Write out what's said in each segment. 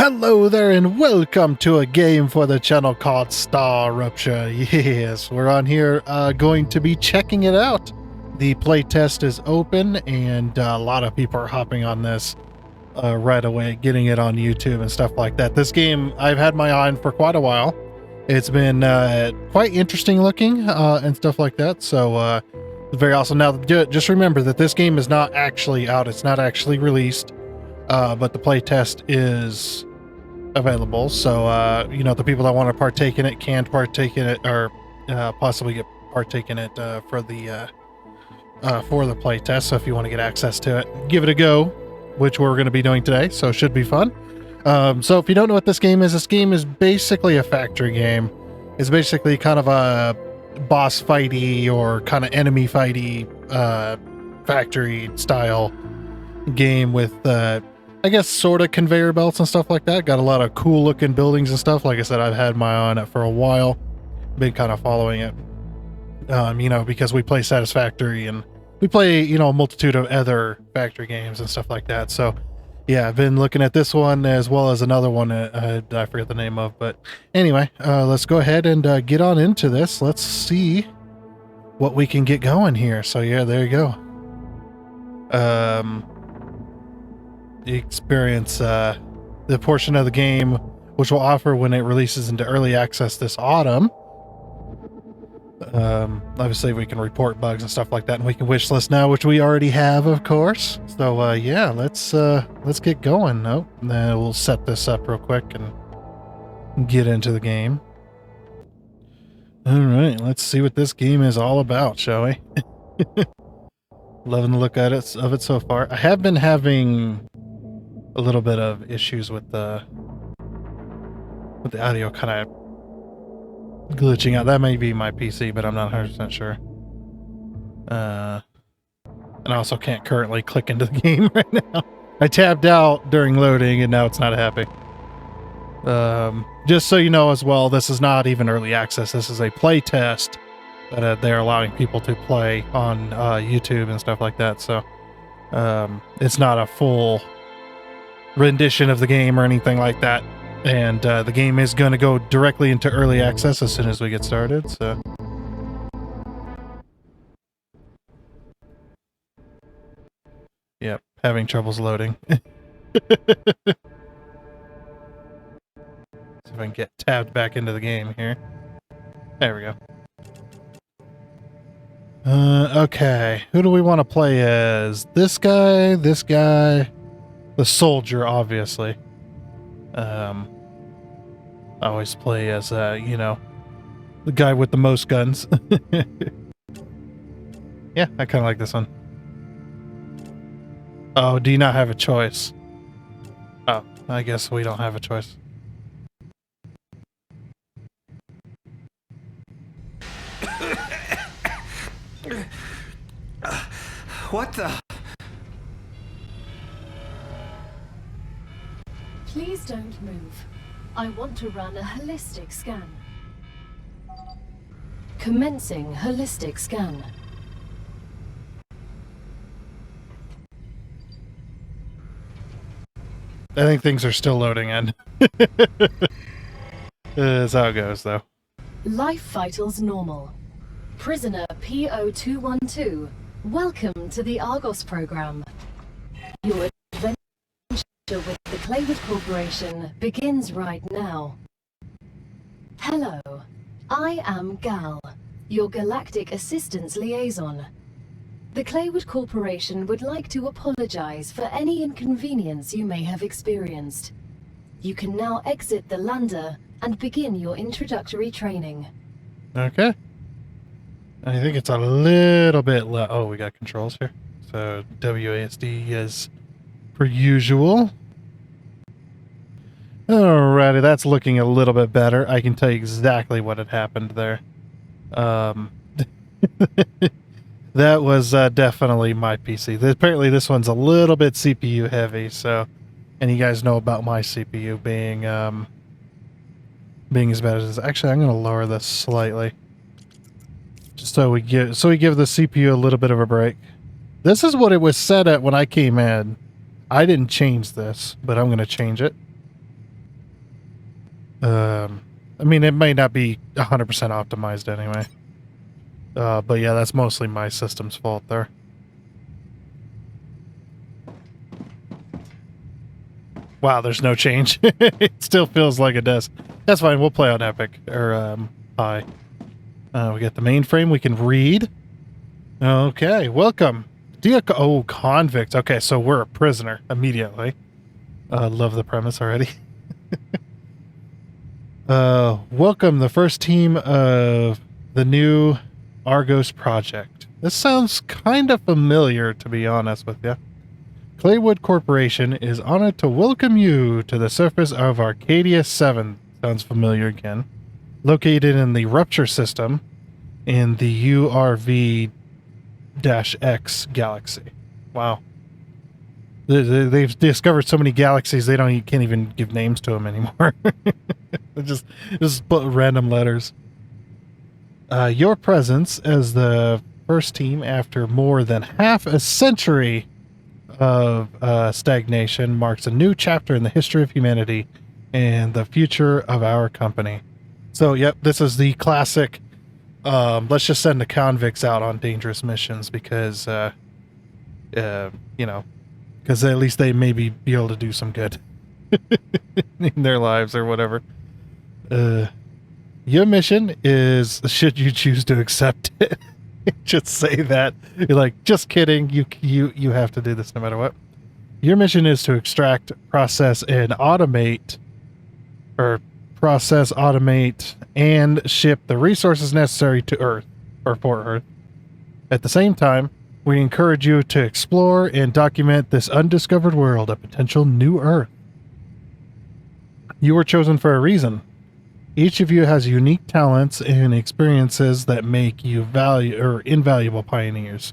Hello there and welcome to a game for the channel called StarRupture. Yes, we're on here going to be checking it out. The playtest is open and a lot of people are hopping on this right away, getting it on YouTube and stuff like that. This game I've had my eye on for quite a while. It's been quite interesting looking and stuff like that, so it's very awesome. Now just remember that this game is not actually out, it's not actually released. But the playtest is available, so you know, the people that want to partake in it can partake in it, or possibly partake in it for the playtest. So if you want to get access to it, give it a go, which we're going to be doing today. So it should be fun. So if you don't know what this game is basically a factory game. It's basically kind of a boss fighty or kind of enemy fighty factory style game with I guess sort of conveyor belts and stuff like that. Got a lot of cool looking buildings and stuff. Like I said, I've had my eye on it for a while. Been kind of following it, you know, because we play Satisfactory and we play, you know, a multitude of other factory games and stuff like that. So yeah, I've been looking at this one as well as another one I forget the name of. But anyway, let's go ahead and get on into this. Let's see what we can get going here. So yeah, there you go. Experience the portion of the game which will offer when it releases into early access this autumn. Obviously we can report bugs and stuff like that, and we can wish list now, which we already have, of course. So yeah, let's get going. Oh, then we'll set this up real quick and get into the game. All right, let's see what this game is all about, shall we? Loving the look at it of it so far. I have been having a little bit of issues with the audio kind of glitching out. That may be my PC, but I'm not 100% sure. And I also can't currently click into the game right now. I tabbed out during loading and now it's not happy. Just so you know as well, this is not even early access. This is a play test that they're allowing people to play on YouTube and stuff like that. So it's not a full rendition of the game or anything like that. And the game is going to go directly into early access as soon as we get started. So yep, having troubles loading. See if I can get tabbed back into the game here. There we go. Okay, who do we want to play as? This guy, the soldier, obviously. I always play as, you know, the guy with the most guns. Yeah, I kind of like this one. Oh, do you not have a choice? Oh, I guess we don't have a choice. What the? Please don't move. I want to run a holistic scan. Commencing holistic scan. I think things are still loading in. That's how it goes, though. Life vitals normal. Prisoner P0212. Welcome to the Argos program. Your adventure with the Claywood Corporation begins right now. Hello, I am Gal, your Galactic Assistance Liaison. The Claywood Corporation would like to apologize for any inconvenience you may have experienced. You can now exit the lander and begin your introductory training. Okay. I think it's a little bit low. Oh, we got controls here. So WASD is per usual. Alrighty, that's looking a little bit better. I can tell you exactly what had happened there. That was definitely my PC. Apparently this one's a little bit CPU heavy, so, and you guys know about my CPU being as bad as it is. Actually, I'm going to lower this slightly. Just so we give the CPU a little bit of a break. This is what it was set at when I came in. I didn't change this, but I'm going to change it. I mean, it may not be 100% optimized anyway. But yeah, that's mostly my system's fault there. Wow, there's no change. It still feels like it does. That's fine. We'll play on Epic or High. We got the mainframe. We can read. Okay, welcome. Oh, convict. Okay, so we're a prisoner immediately. Love the premise already. Welcome the first team of the new Argos project. This sounds kind of familiar, to be honest with you. Claywood Corporation is honored to welcome you to the surface of Arcadia 7. Sounds familiar again. Located in the Rupture system in the URV-X galaxy. Wow. They've discovered so many galaxies you can't even give names to them anymore. They just put random letters. Your presence as the first team after more than half a century of stagnation marks a new chapter in the history of humanity and the future of our company. So, yep, this is the classic. Let's just send the convicts out on dangerous missions because, because at least they maybe be able to do some good in their lives or whatever. Your mission is, should you choose to accept it, just say that. You're like, just kidding. You have to do this no matter what. Your mission is to extract, process, and automate, and ship the resources necessary to Earth, or for Earth. At the same time, we encourage you to explore and document this undiscovered world, a potential new Earth. You were chosen for a reason. Each of you has unique talents and experiences that make you invaluable pioneers.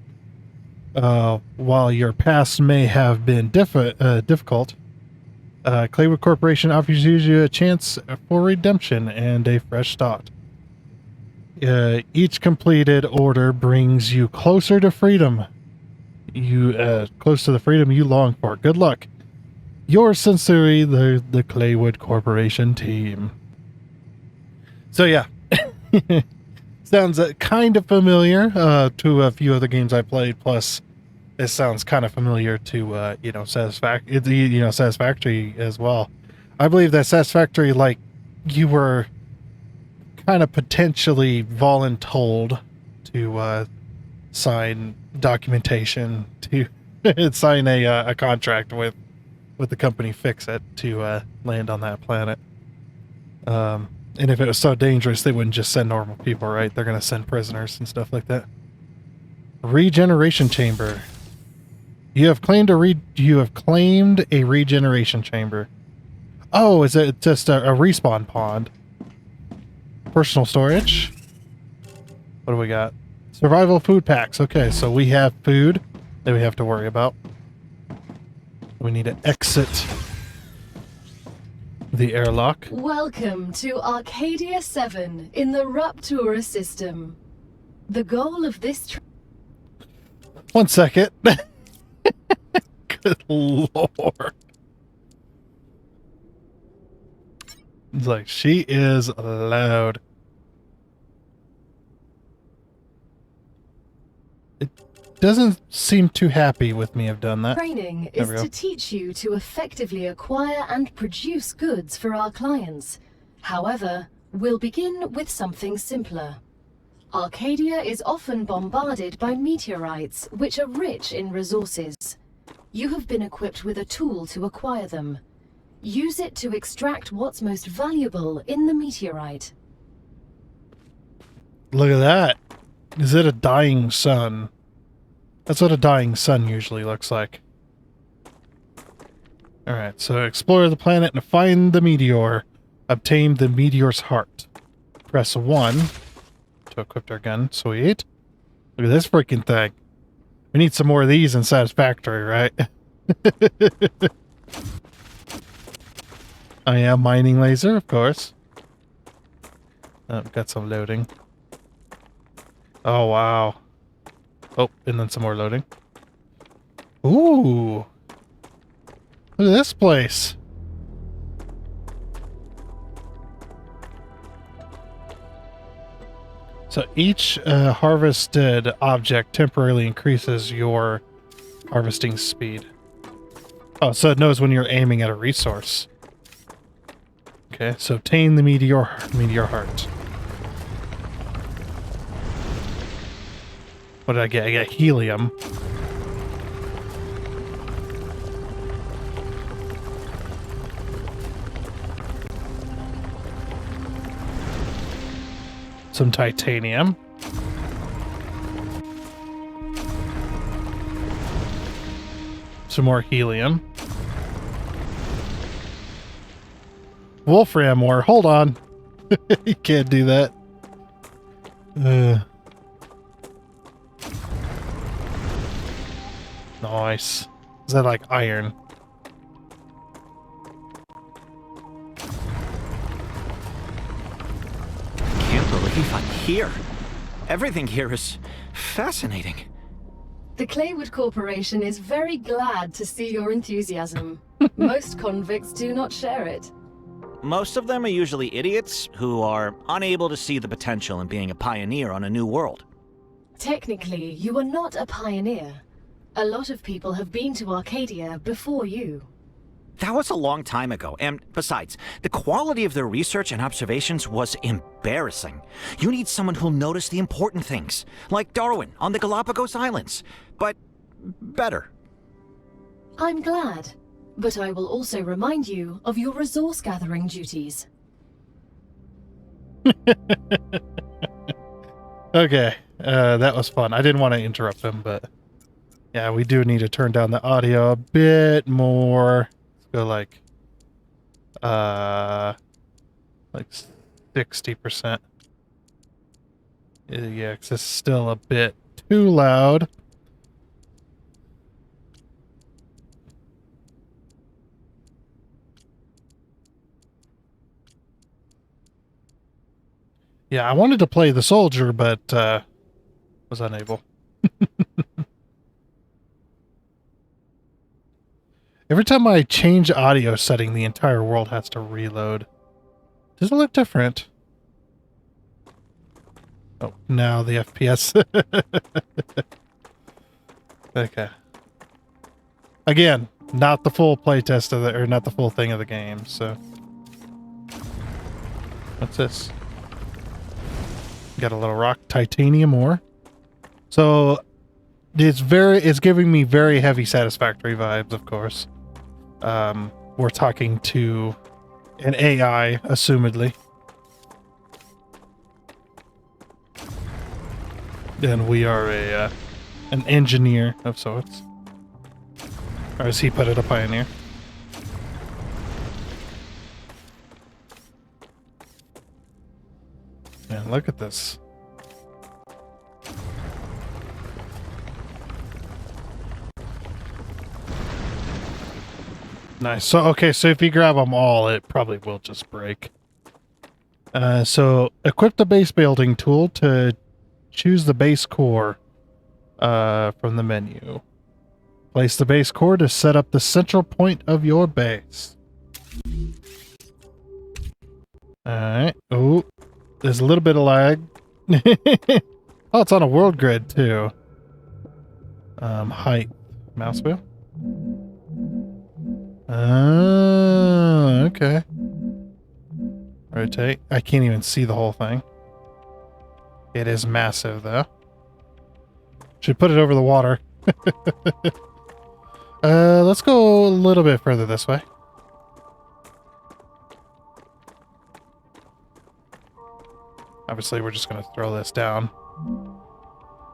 While your past may have been difficult, Claywood Corporation offers you a chance for redemption and a fresh start. Each completed order brings you closer to freedom. Close to the freedom you long for. Good luck. Yours sincerely, the Claywood Corporation team. So yeah, sounds kind of familiar to a few other games I played. Plus, it sounds kind of familiar to Satisfactory as well. I believe that Satisfactory, like, you were kind of potentially voluntold to sign documentation to sign a contract with the company Fix-It to land on that planet. And if it was so dangerous, they wouldn't just send normal people, right? They're going to send prisoners and stuff like that. Regeneration chamber. You have claimed a regeneration chamber. Oh, is it just a respawn pond? Personal storage. What do we got? Survival food packs. Okay, so we have food that we have to worry about. We need to exit the airlock. Welcome to Arcadia 7 in the Rupture system. The goal of this 1 second. Good lord. It's like, she is loud. It doesn't seem too happy with me. I've done that. Training is to teach you to effectively acquire and produce goods for our clients. However, we'll begin with something simpler. Arcadia is often bombarded by meteorites, which are rich in resources. You have been equipped with a tool to acquire them. Use it to extract what's most valuable in the meteorite. Look at that. Is it a dying sun? That's what a dying sun usually looks like. Alright, so explore the planet and find the meteor. Obtain the meteor's heart. Press 1 to equip our gun. Sweet. Look at this freaking thing. We need some more of these in Satisfactory, right? I am mining laser, of course. Oh, got some loading. Oh, wow. Oh, and then some more loading. Ooh. Look at this place. So each harvested object temporarily increases your harvesting speed. Oh, so it knows when you're aiming at a resource. Okay, so obtain the meteor heart. What did I get? I got helium. Some titanium. Some more helium. Wolfram ore. Hold on. You can't do that. Nice. Is that like iron? Can't believe I'm here. Everything here is fascinating. The Claywood Corporation is very glad to see your enthusiasm. Most convicts do not share it. Most of them are usually idiots who are unable to see the potential in being a pioneer on a new world. Technically, you are not a pioneer. A lot of people have been to Arcadia before you. That was a long time ago, and besides, the quality of their research and observations was embarrassing. You need someone who'll notice the important things, like Darwin on the Galapagos Islands, but better. I'm glad, but I will also remind you of your resource gathering duties. Okay, that was fun. I didn't want to interrupt him, but yeah, we do need to turn down the audio a bit more. Let's go like 60%. Yeah, 'cause it's still a bit too loud. Yeah, I wanted to play the soldier, but was unable. Every time I change audio setting, the entire world has to reload. Does it look different? Oh, now the FPS. Okay. Again, not the full playtest of the, or not the full thing of the game, so. What's this? Got a little rock titanium ore. So it's giving me very heavy Satisfactory vibes, of course. We're talking to an AI, assumedly. And we are an engineer of sorts. Or as he put it, a pioneer. Man, look at this. Nice. So, okay, so if you grab them all, it probably will just break. So, equip the base building tool to choose the base core from the menu. Place the base core to set up the central point of your base. Alright. Oh, there's a little bit of lag. Oh, it's on a world grid, too. Height. Mouse wheel? Oh, okay. Rotate. I can't even see the whole thing. It is massive, though. Should put it over the water. Let's go a little bit further this way. Obviously, we're just going to throw this down.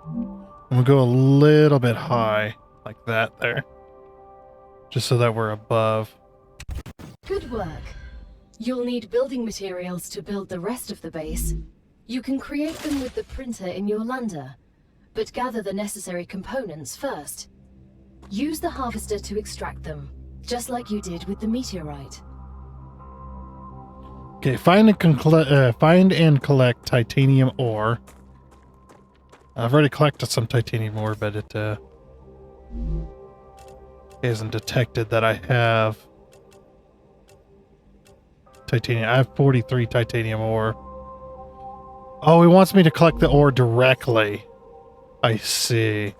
And we'll go a little bit high, like that there. Just so that we're above. Good work. You'll need building materials to build the rest of the base. You can create them with the printer in your lander, but gather the necessary components first. Use the harvester to extract them, just like you did with the meteorite. Okay, find and collect titanium ore. I've already collected some titanium ore, but it hasn't detected that I have titanium. I have 43 titanium ore. Oh, he wants me to collect the ore directly. I see.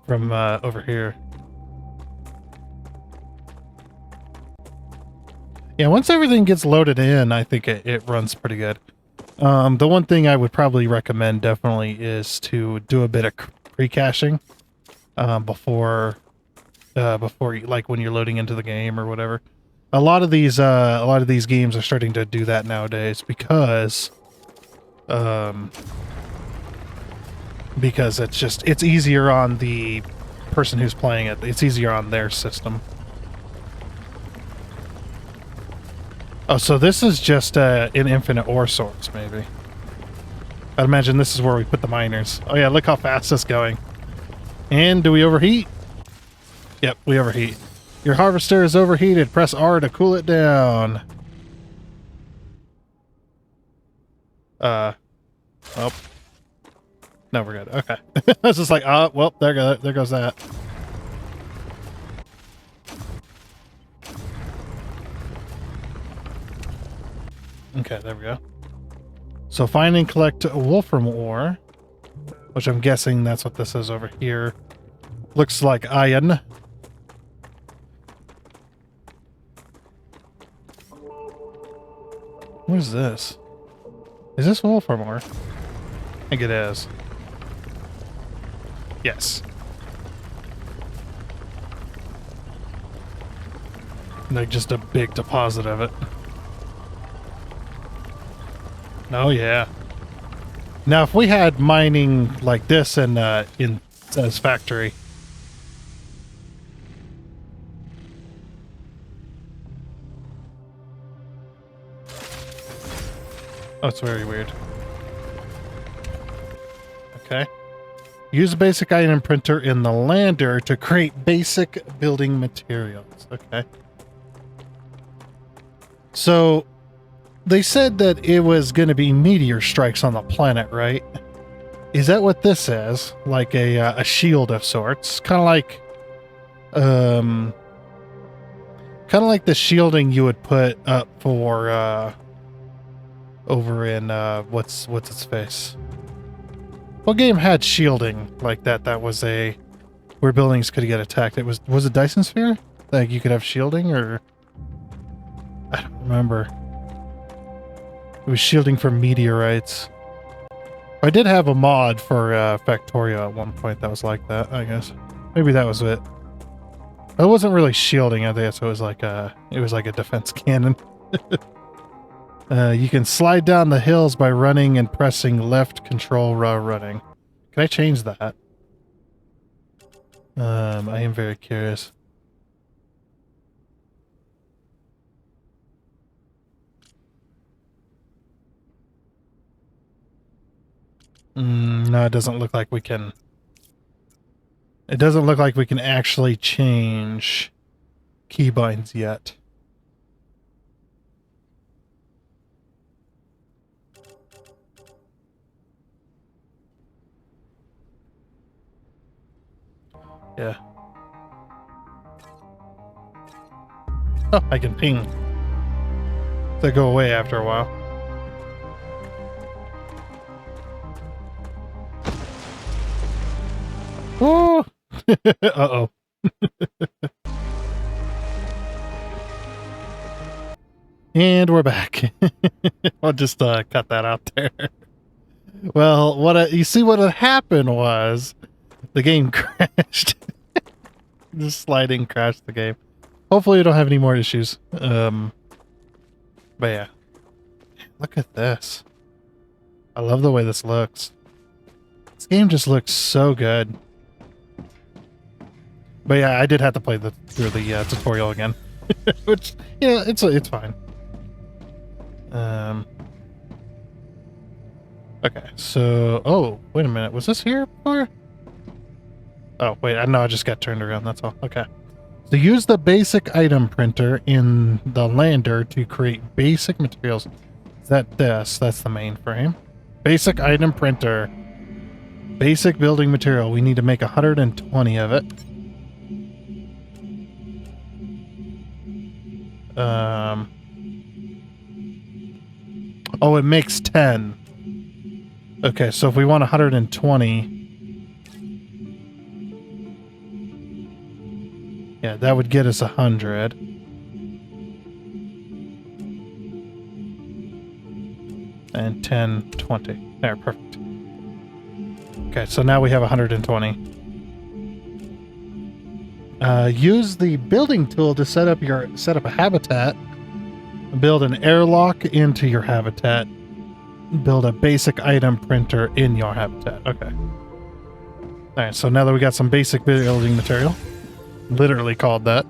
From over here. Yeah, once everything gets loaded in, I think it runs pretty good. The one thing I would probably recommend definitely is to do a bit of pre-caching before like when you're loading into the game or whatever. A lot of these games are starting to do that nowadays because it's easier on the person who's playing it. It's easier on their system. Oh, so this is just an infinite ore source, maybe. I'd imagine this is where we put the miners. Oh yeah, look how fast it's going. And do we overheat? Yep, we overheat. Your harvester is overheated. Press R to cool it down. Oh. No, we're good. Okay. I was just like, oh, well, there goes that. Okay, there we go. So find and collect wolfram ore, which I'm guessing that's what this is over here. Looks like iron. What is this? Is this wolfram ore? I think it is. Yes. Like just a big deposit of it. Oh yeah. Now if we had mining like this in this factory. Oh, it's very weird. Okay. Use a basic item printer in the lander to create basic building materials. Okay. So they said that it was going to be meteor strikes on the planet, right? Is that what this is? Like a shield of sorts, kind of like the shielding you would put up for over in what's its face? What game had shielding like that? That was where buildings could get attacked. Was it Dyson Sphere? Like you could have shielding, or I don't remember. It was shielding from meteorites. I did have a mod for Factorio at one point that was like that, I guess. Maybe that was it. It wasn't really shielding, I guess. It was like a defense cannon. You can slide down the hills by running and pressing left control while running. Can I change that? I am very curious. No, it doesn't look like we can. It doesn't look like we can actually change keybinds yet. Yeah. Oh, I can ping. They go away after a while. Oh! Uh-oh. And we're back. I'll just cut that out there. Well, you see what had happened was the game crashed. Just sliding crashed the game. Hopefully we don't have any more issues. But yeah. Look at this. I love the way this looks. This game just looks so good. But yeah, I did have to play through the tutorial again. Which, yeah, it's fine. Okay, so... Oh, wait a minute. Was this here before? Oh, wait, I just got turned around, that's all. Okay. So use the basic item printer in the lander to create basic materials. Is that this? That's the mainframe. Basic item printer. Basic building material. We need to make 120 of it. Oh, it makes 10. Okay, so if we want 120... Yeah, that would get us 100. And 10, 20. There, perfect. Okay, so now we have 120. Use the building tool to set up a habitat. Build an airlock into your habitat. Build a basic item printer in your habitat. Okay. Alright, so now that we got some basic building material, literally called that.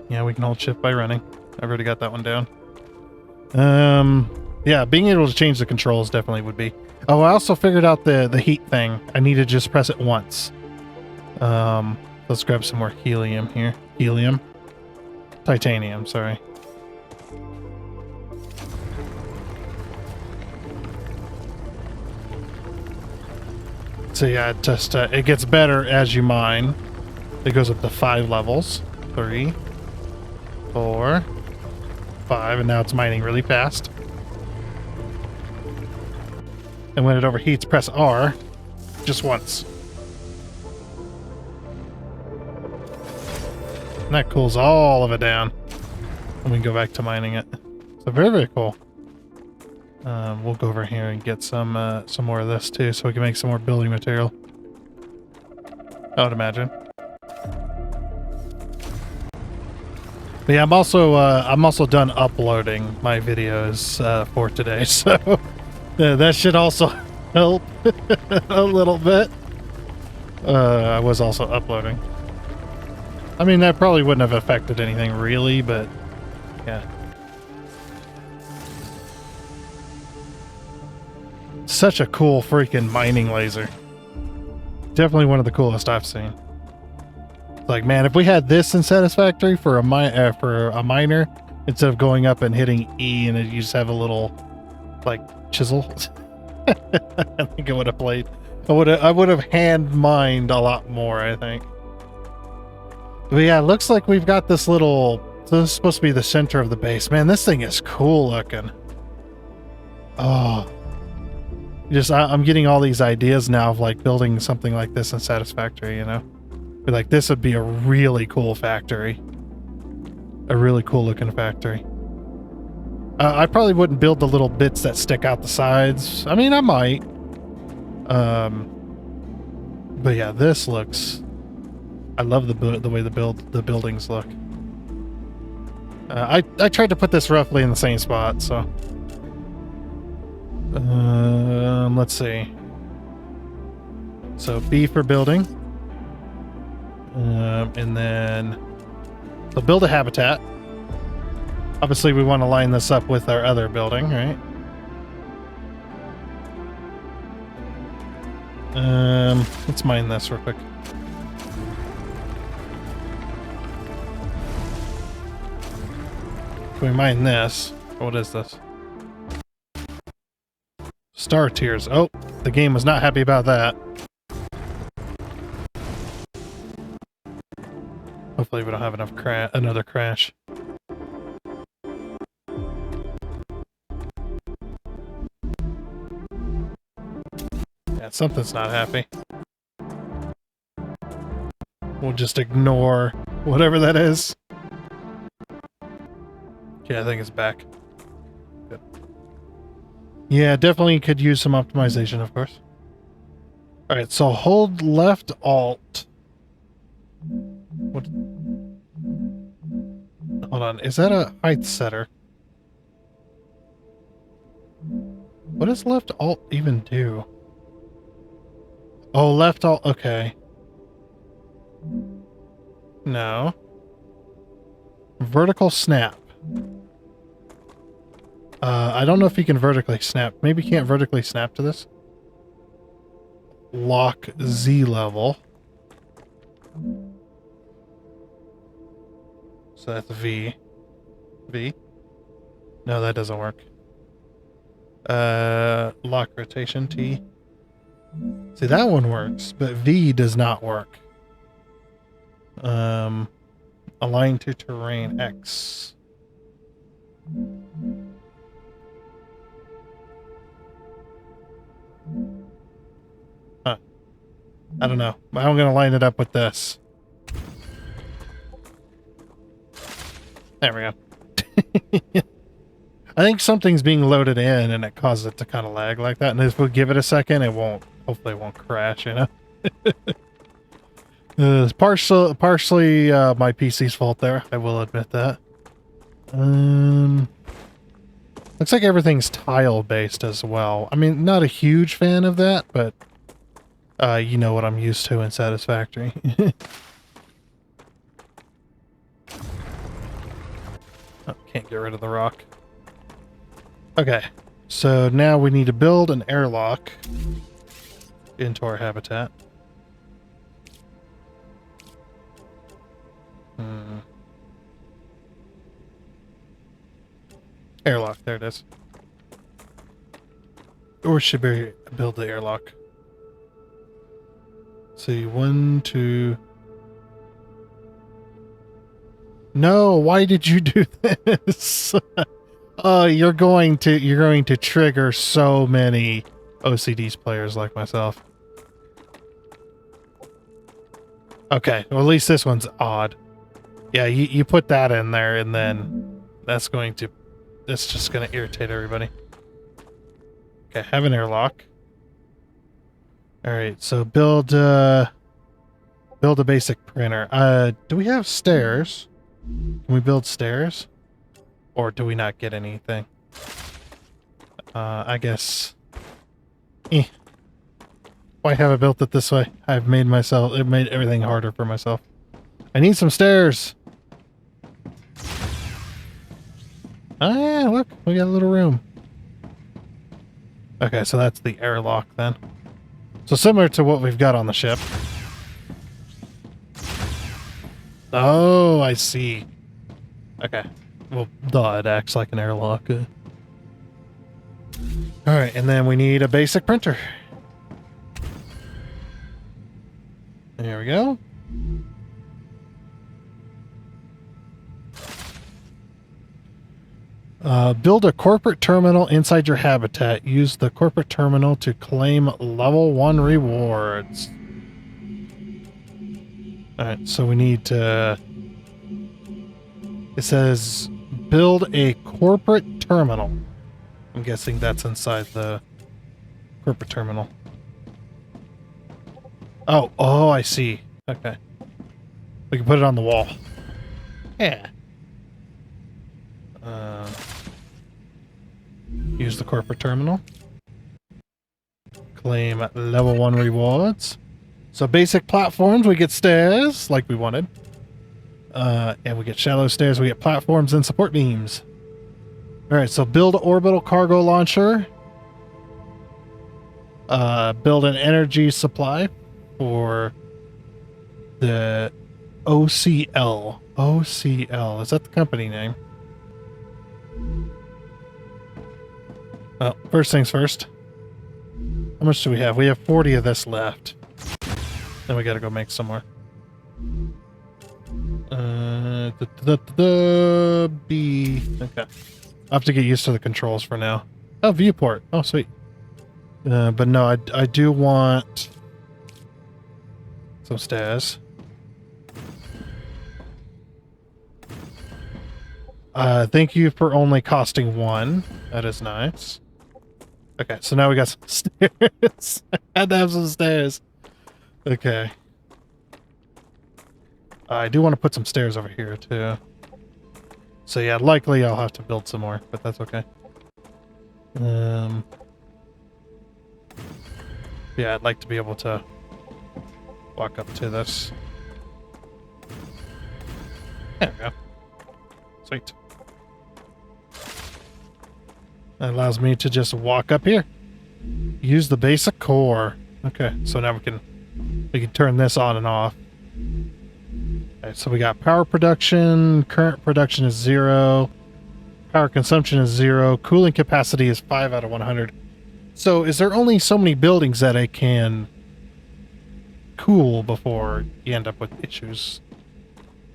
Yeah, we can hold shift by running. I've already got that one down. Yeah, being able to change the controls definitely would be. Oh, I also figured out the heat thing. I need to just press it once. Let's grab some more helium here. Helium? Titanium, sorry. So yeah, it just it gets better as you mine. It goes up to 5 levels. 3, 4, 5, and now it's mining really fast. And when it overheats, press R just once. And that cools all of it down. And we can go back to mining it. So very, very cool. We'll go over here and get some more of this too, so we can make some more building material. I would imagine. But yeah, I'm also done uploading my videos for today, so that should also help a little bit. I was also uploading. I mean, that probably wouldn't have affected anything really, but yeah. Such a cool freaking mining laser. Definitely one of the coolest I've seen. Like, man, if we had this in Satisfactory for a miner, instead of going up and hitting E and you just have a little, like, chisel, I think it would have played. I would have hand mined a lot more, I think. But yeah, it looks like we've got this little... So this is supposed to be the center of the base. Man, this thing is cool looking. Oh. I'm getting all these ideas now of like building something like this in Satisfactory, you know? But like this would be a really cool factory. A really cool looking factory. I probably wouldn't build the little bits that stick out the sides. I mean, I might. But yeah, this looks... I love the way the buildings look. I tried to put this roughly in the same spot, so... let's see. So B for building. And then... So build a habitat. Obviously we want to line this up with our other building, right? Let's mine this real quick. Can we mine this? What is this? Star tiers. Oh, the game was not happy about that. Hopefully we don't have enough another crash. Yeah, something's not happy. We'll just ignore whatever that is. Okay, I think it's back. Good. Yeah, definitely could use some optimization, of course. Alright, so hold left Alt. What? Hold on, is that a height setter? What does left Alt even do? Oh, left Alt, okay. No. Vertical snap. I don't know if you can vertically snap. Maybe you can't vertically snap to this. Lock Z level. So that's V. V? No, that doesn't work. Lock rotation T. See, that one works, but V does not work. Align to terrain X. I don't know. I'm going to line it up with this. There we go. I think something's being loaded in and it causes it to kind of lag like that. And if we give it a second, it won't, hopefully it won't crash, you know? It's partially my PC's fault there. I will admit that. Looks like everything's tile-based as well. I mean, not a huge fan of that, but you know what I'm used to in Satisfactory. Oh, can't get rid of the rock. Okay, so now we need to build an airlock into our habitat. Airlock, there it is. Or should we build the airlock? Let's see, 1, 2... No, why did you do this? Oh, you're going to trigger so many OCDs players like myself. Okay, well at least this one's odd. Yeah, you put that in there and then that's just gonna irritate everybody. Okay, have an airlock. Alright, so build a basic printer. Do we have stairs? Can we build stairs? Or do we not get anything? I guess... Why have I built it this way? It made everything harder for myself. I need some stairs! Oh yeah, look, we got a little room. Okay, so that's the airlock then. So similar to what we've got on the ship. Oh, I see. Okay. Well, duh, it acts like an airlock. Alright, and then we need a basic printer. There we go. Build a corporate terminal inside your habitat. Use the corporate terminal to claim level 1 rewards. Alright, so we need to... It says build a corporate terminal. I'm guessing that's inside the corporate terminal. Oh, I see. Okay. We can put it on the wall. Yeah. Use the corporate terminal. Claim level 1 rewards. So basic platforms, we get stairs, like we wanted. And we get shallow stairs, we get platforms and support beams. Alright, so build orbital cargo launcher. Build an energy supply for the OCL. OCL, is that the company name? Well, first things first. How much do we have? We have 40 of this left. Then we gotta go make some more. B. Okay. I have to get used to the controls for now. Oh, viewport. Oh, sweet. But no, I do want some stairs. Thank you for only costing 1. That is nice. Okay, so now we got some stairs. I had to have some stairs. Okay. I do want to put some stairs over here, too. So yeah, likely I'll have to build some more, but that's okay. Yeah, I'd like to be able to walk up to this. There we go. Sweet. That allows me to just walk up here. Use the basic core. Okay, so now we can turn this on and off. Alright, so we got power production. Current production is 0. Power consumption is 0. Cooling capacity is 5 out of 100. So is there only so many buildings that it can cool before you end up with issues?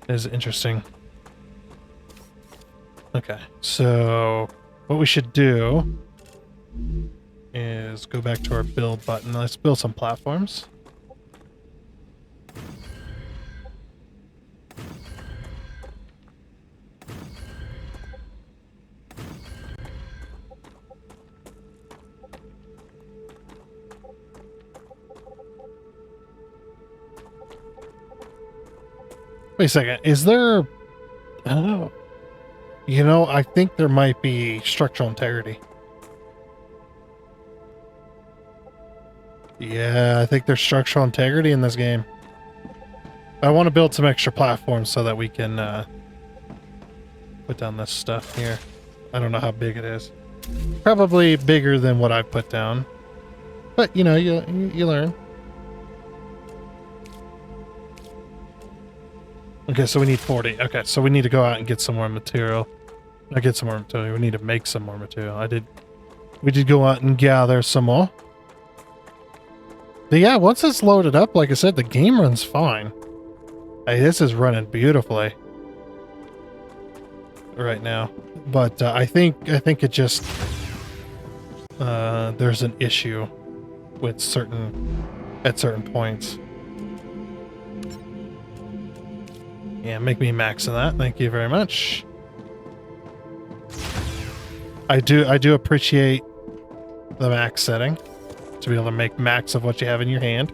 That is interesting. Okay, so what we should do is go back to our build button. Let's build some platforms. Wait a second. Is there... Oh. You know, I think there might be structural integrity. Yeah, I think there's structural integrity in this game. I want to build some extra platforms so that we can put down this stuff here. I don't know how big it is. Probably bigger than what I've put down. But, you know, you learn. Okay, so we need 40. Okay, so we need to go out and get some more material. Not get some more material. We need to make some more material. We did go out and gather some more. But yeah, once it's loaded up, like I said, the game runs fine. Hey, this is running beautifully right now. But I think it just there's an issue with certain points. Yeah, make me max of that. Thank you very much. I do appreciate the max setting to be able to make max of what you have in your hand,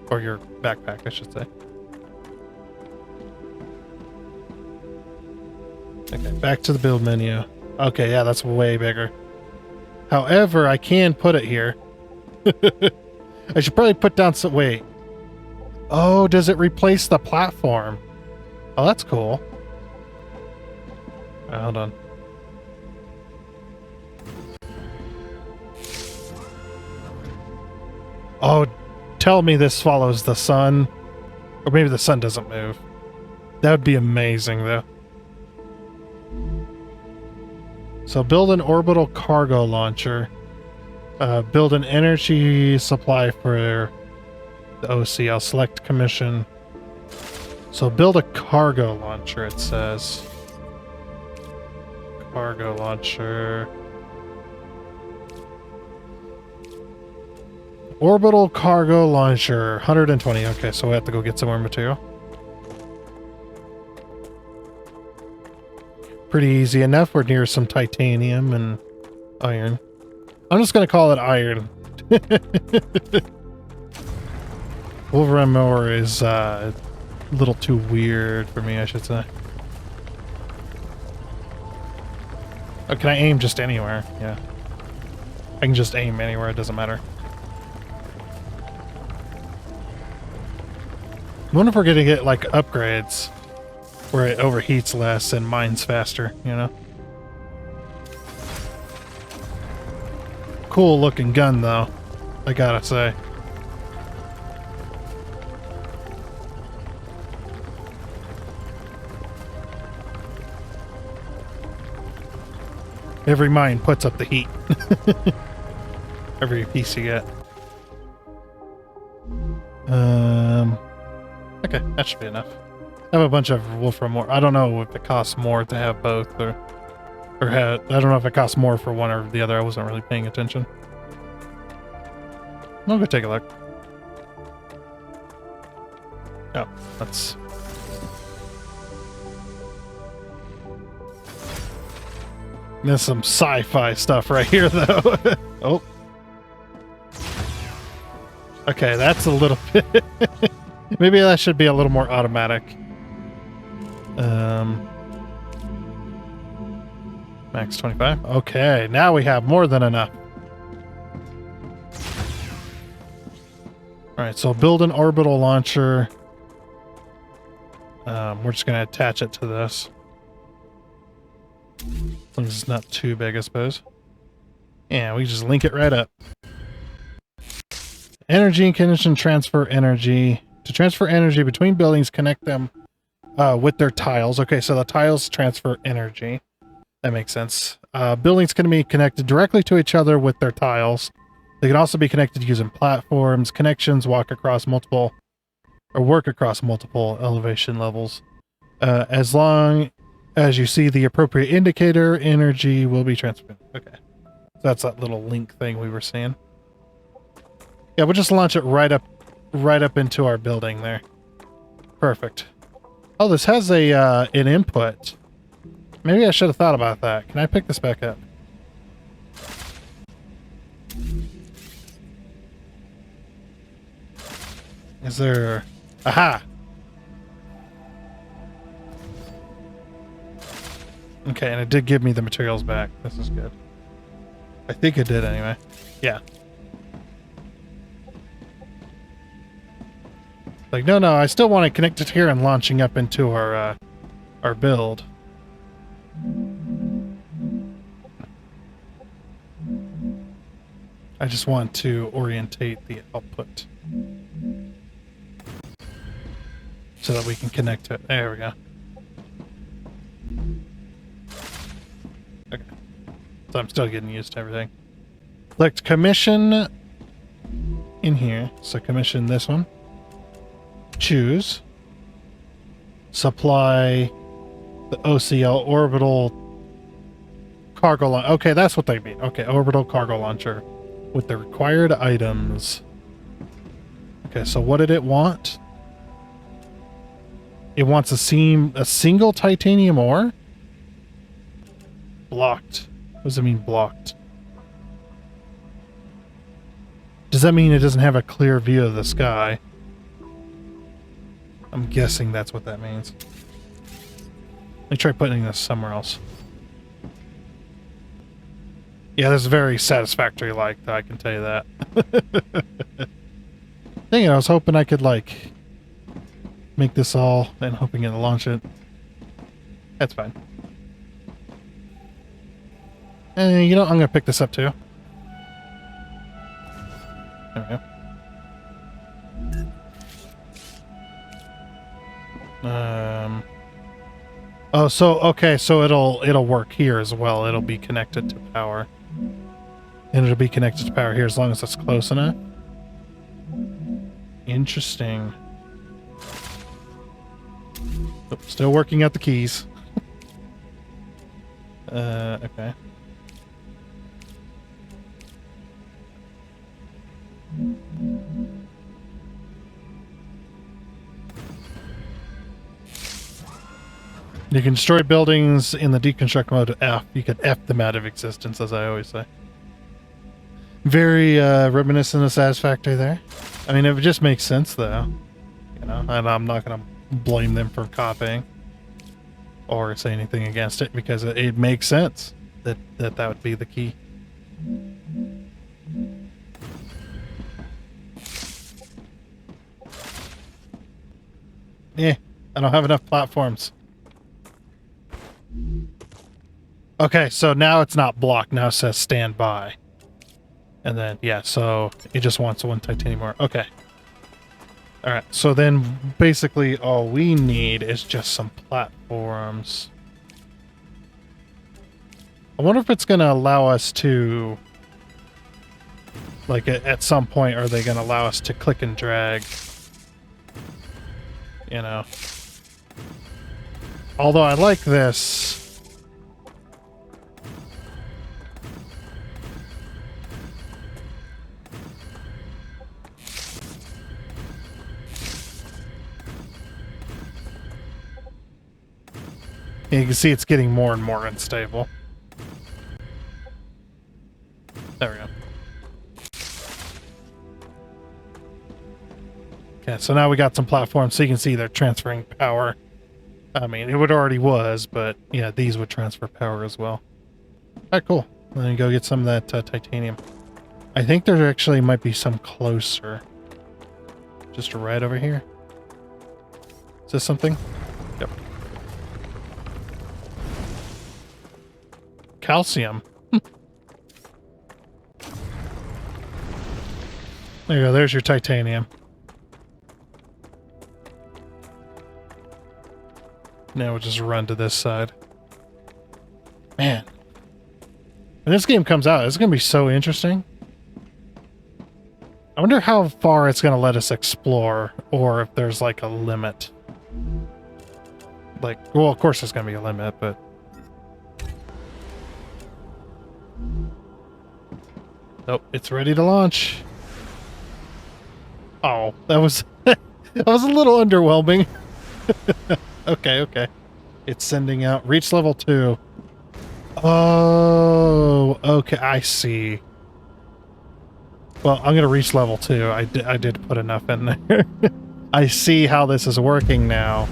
or your backpack, I should say. Okay, back to the build menu. Okay, yeah, that's way bigger. However, I can put it here. I should probably put down some... Wait. Oh, does it replace the platform? Oh, that's cool. Hold on. Oh, tell me this follows the sun. Or maybe the sun doesn't move. That would be amazing, though. So build an orbital cargo launcher. Build an energy supply for the OC. I'll select commission. So build a cargo launcher, it says. Cargo launcher. Orbital cargo launcher, 120. Okay, so we have to go get some more material. Pretty easy enough. We're near some titanium and iron. I'm just going to call it iron. Wolverine ore is a little too weird for me, I should say. Oh, can I aim just anywhere? Yeah. I can just aim anywhere, it doesn't matter. I wonder if we're gonna get, like, upgrades where it overheats less and mines faster, you know? Cool looking gun, though, I gotta say. Every mine puts up the heat. Every piece you get. Okay, that should be enough. I have a bunch of wolfram ore. I don't know if it costs more to have both, or I don't know if it costs more for one or the other. I wasn't really paying attention. I'll go take a look. Oh, that's... There's some sci-fi stuff right here, though. Oh. Okay, that's a little bit... Maybe that should be a little more automatic. Max 25. Okay, now we have more than enough. Alright, so build an orbital launcher. We're just going to attach it to this. As long as it's not too big, I suppose. Yeah, we just link it right up. Energy and condition transfer energy. To transfer energy between buildings, connect them with their tiles. Okay, so the tiles transfer energy. That makes sense. Buildings can be connected directly to each other with their tiles. They can also be connected using platforms. Connections work across multiple elevation levels. As long as you see the appropriate indicator, energy will be transferred. Okay. So that's that little link thing we were seeing. Yeah, we'll just launch it right up into our building there. Perfect. Oh, this has a an input. Maybe I should have thought about that. Can I pick this back up? Is there... Aha! Okay, and it did give me the materials back. This is good. I think it did anyway. Yeah. Like, no, I still want it connected here and launching up into our build. I just want to orientate the output so that we can connect to it. There we go. Okay. So I'm still getting used to everything. Select commission in here. So commission this one. Choose. Supply the OCL orbital cargo launcher. Okay, that's what they mean. Okay, orbital cargo launcher with the required items. Okay, so what did it want? It wants a single titanium ore? Blocked. What does it mean blocked? Does that mean it doesn't have a clear view of the sky? I'm guessing that's what that means. Let me try putting this somewhere else. Yeah, this is very satisfactory like, I can tell you that. Dang it, I was hoping I could, like, make this all and hoping it'll launch it. That's fine. You know, I'm gonna pick this up too. There we go. Oh, so okay, so it'll work here as well. It'll be connected to power. And it'll be connected to power here as long as it's close enough. Interesting. Oh, still working out the keys. Okay. You can destroy buildings in the deconstruct mode F. You can F them out of existence, as I always say. Very reminiscent of Satisfactory there. I mean, it just makes sense, though. You know, and I'm not going to blame them for copying or say anything against it because it makes sense that would be the key. Yeah, I don't have enough platforms. Okay, so now it's not blocked. Now it says stand by. And then, yeah, so it just wants one titanium ore. Okay. Alright, so then basically all we need is just some platforms. I wonder if it's going to allow us to... Like, at some point, are they going to allow us to click and drag? You know. Although I like this... You can see it's getting more and more unstable. There we go. Okay, so now we got some platforms, so you can see they're transferring power. I mean, it already was, but yeah, these would transfer power as well. Alright, cool. Let me go get some of that titanium. I think there actually might be some closer. Just right over here. Is this something? Yep. Calcium. There you go, there's your titanium. Now we'll just run to this side. Man. When this game comes out, it's going to be so interesting. I wonder how far it's going to let us explore, or if there's like a limit. Like, well, of course there's going to be a limit, but... Oh, it's ready to launch. Oh, that was that was a little underwhelming. Okay. It's sending out reach level 2. Oh, okay, I see. Well, I'm gonna reach level 2. I did put enough in there. I see how this is working now.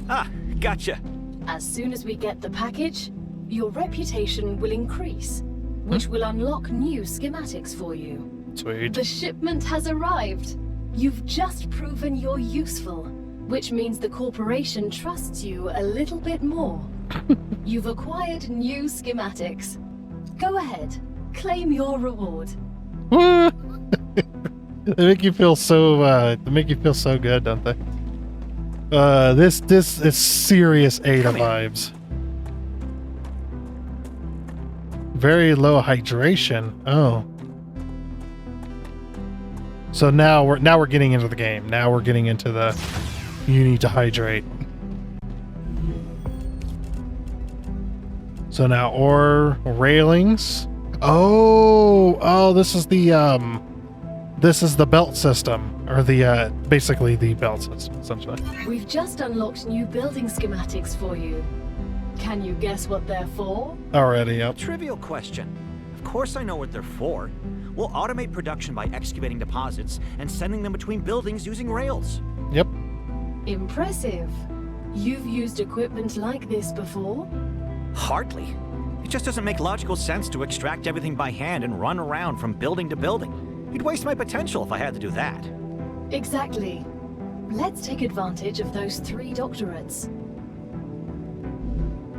Ah, gotcha. As soon as we get the package, your reputation will increase, which will unlock new schematics for you. Sweet. The shipment has arrived. You've just proven you're useful, which means the corporation trusts you a little bit more. You've acquired new schematics. Go ahead, claim your reward. They make you feel so good, don't they? This is serious Ada vibes. Very low hydration. Oh. So now we're getting into the game. Now we're getting into the you need to hydrate. So now ore railings. Oh, this is the belt system, or the basically the belt system essentially. We've just unlocked new building schematics for you. Can you guess what they're for? Already, yep. Trivial question. Of course I know what they're for. We'll automate production by excavating deposits and sending them between buildings using rails. Yep. Impressive. You've used equipment like this before? Hardly. It just doesn't make logical sense to extract everything by hand and run around from building to building. You'd waste my potential if I had to do that. Exactly. Let's take advantage of those 3 doctorates.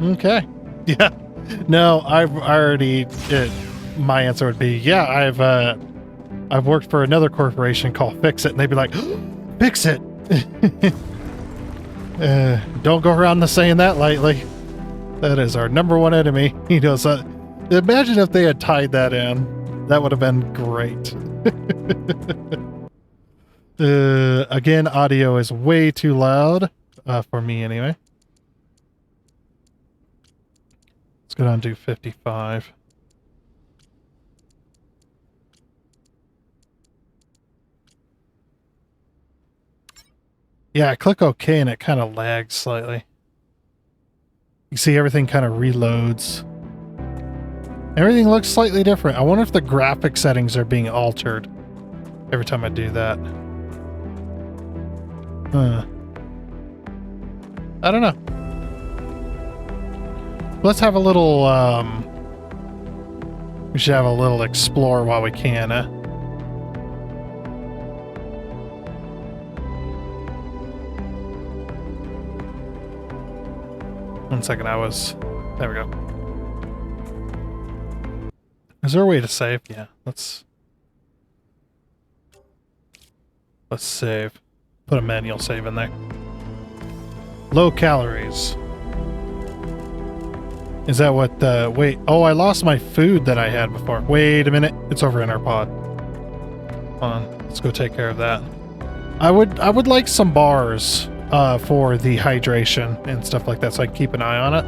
Okay. Yeah. No, I've already. My answer would be yeah. I've worked for another corporation called Fix It, and they'd be like, "Fix it." Don't go around saying that lightly. That is our #1 enemy. You know, so imagine if they had tied that in. That would have been great. Again, audio is way too loud for me anyway. Let's go down and do 55. Yeah, I click OK and it kind of lags slightly. You see everything kind of reloads. Everything looks slightly different. I wonder if the graphic settings are being altered every time I do that. I don't know. Let's have a little, we should have a little explore while we can, huh? One second, there we go. Is there a way to save? Yeah, let's save. Put a manual save in there. Low calories. Is that what wait, oh, I lost my food that I had before. Wait a minute, it's over in our pod. Hold on, let's go take care of that. I would like some bars for the hydration and stuff like that, so I can keep an eye on it.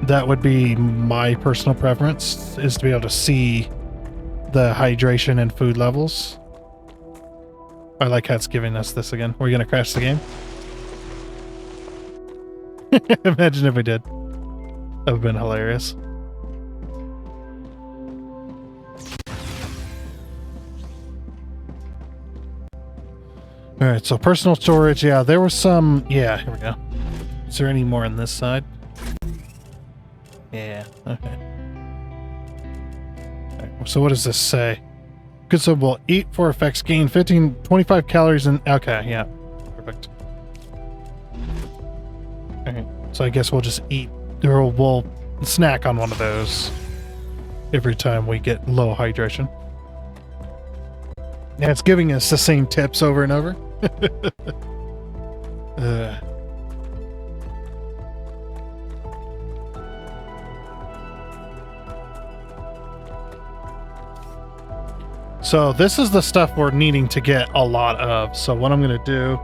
That would be my personal preference, is to be able to see the hydration and food levels. I like how it's giving us this again. We're gonna crash the game. Imagine if we did. That would have been hilarious. Alright, so personal storage, yeah, there was some... Yeah, here we go. Is there any more on this side? Yeah, okay. Alright, so what does this say? Consumable, eat for effects, gain 25 calories and... Okay, yeah. Perfect. Alright, so I guess we'll just eat, or we'll snack on one of those every time we get low hydration. Yeah, it's giving us the same tips over and over. So this is the stuff we're needing to get a lot of. So what I'm going to do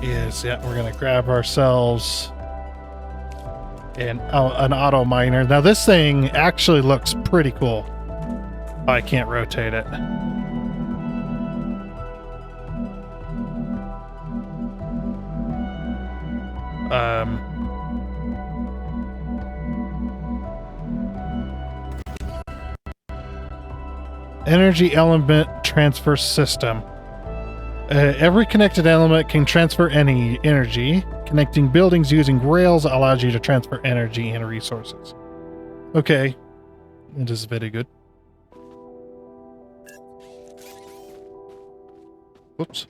is, yeah, we're going to grab ourselves an auto miner. Now this thing actually looks pretty cool. I can't rotate it. Energy element transfer system. Every connected element can transfer any energy. Connecting buildings using rails allows you to transfer energy and resources. Okay. It is very good. Whoops.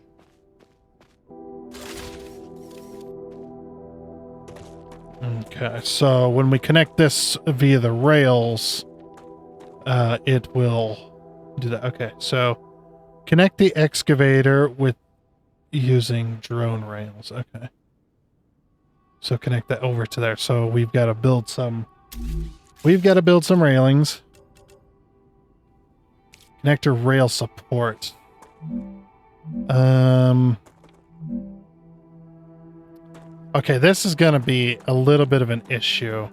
Okay, so when we connect this via the rails, it will do that. Okay, so connect the excavator with using drone rails. Okay. So connect that over to there. So we've got to build some railings. Connector rail support. Okay, this is going to be a little bit of an issue.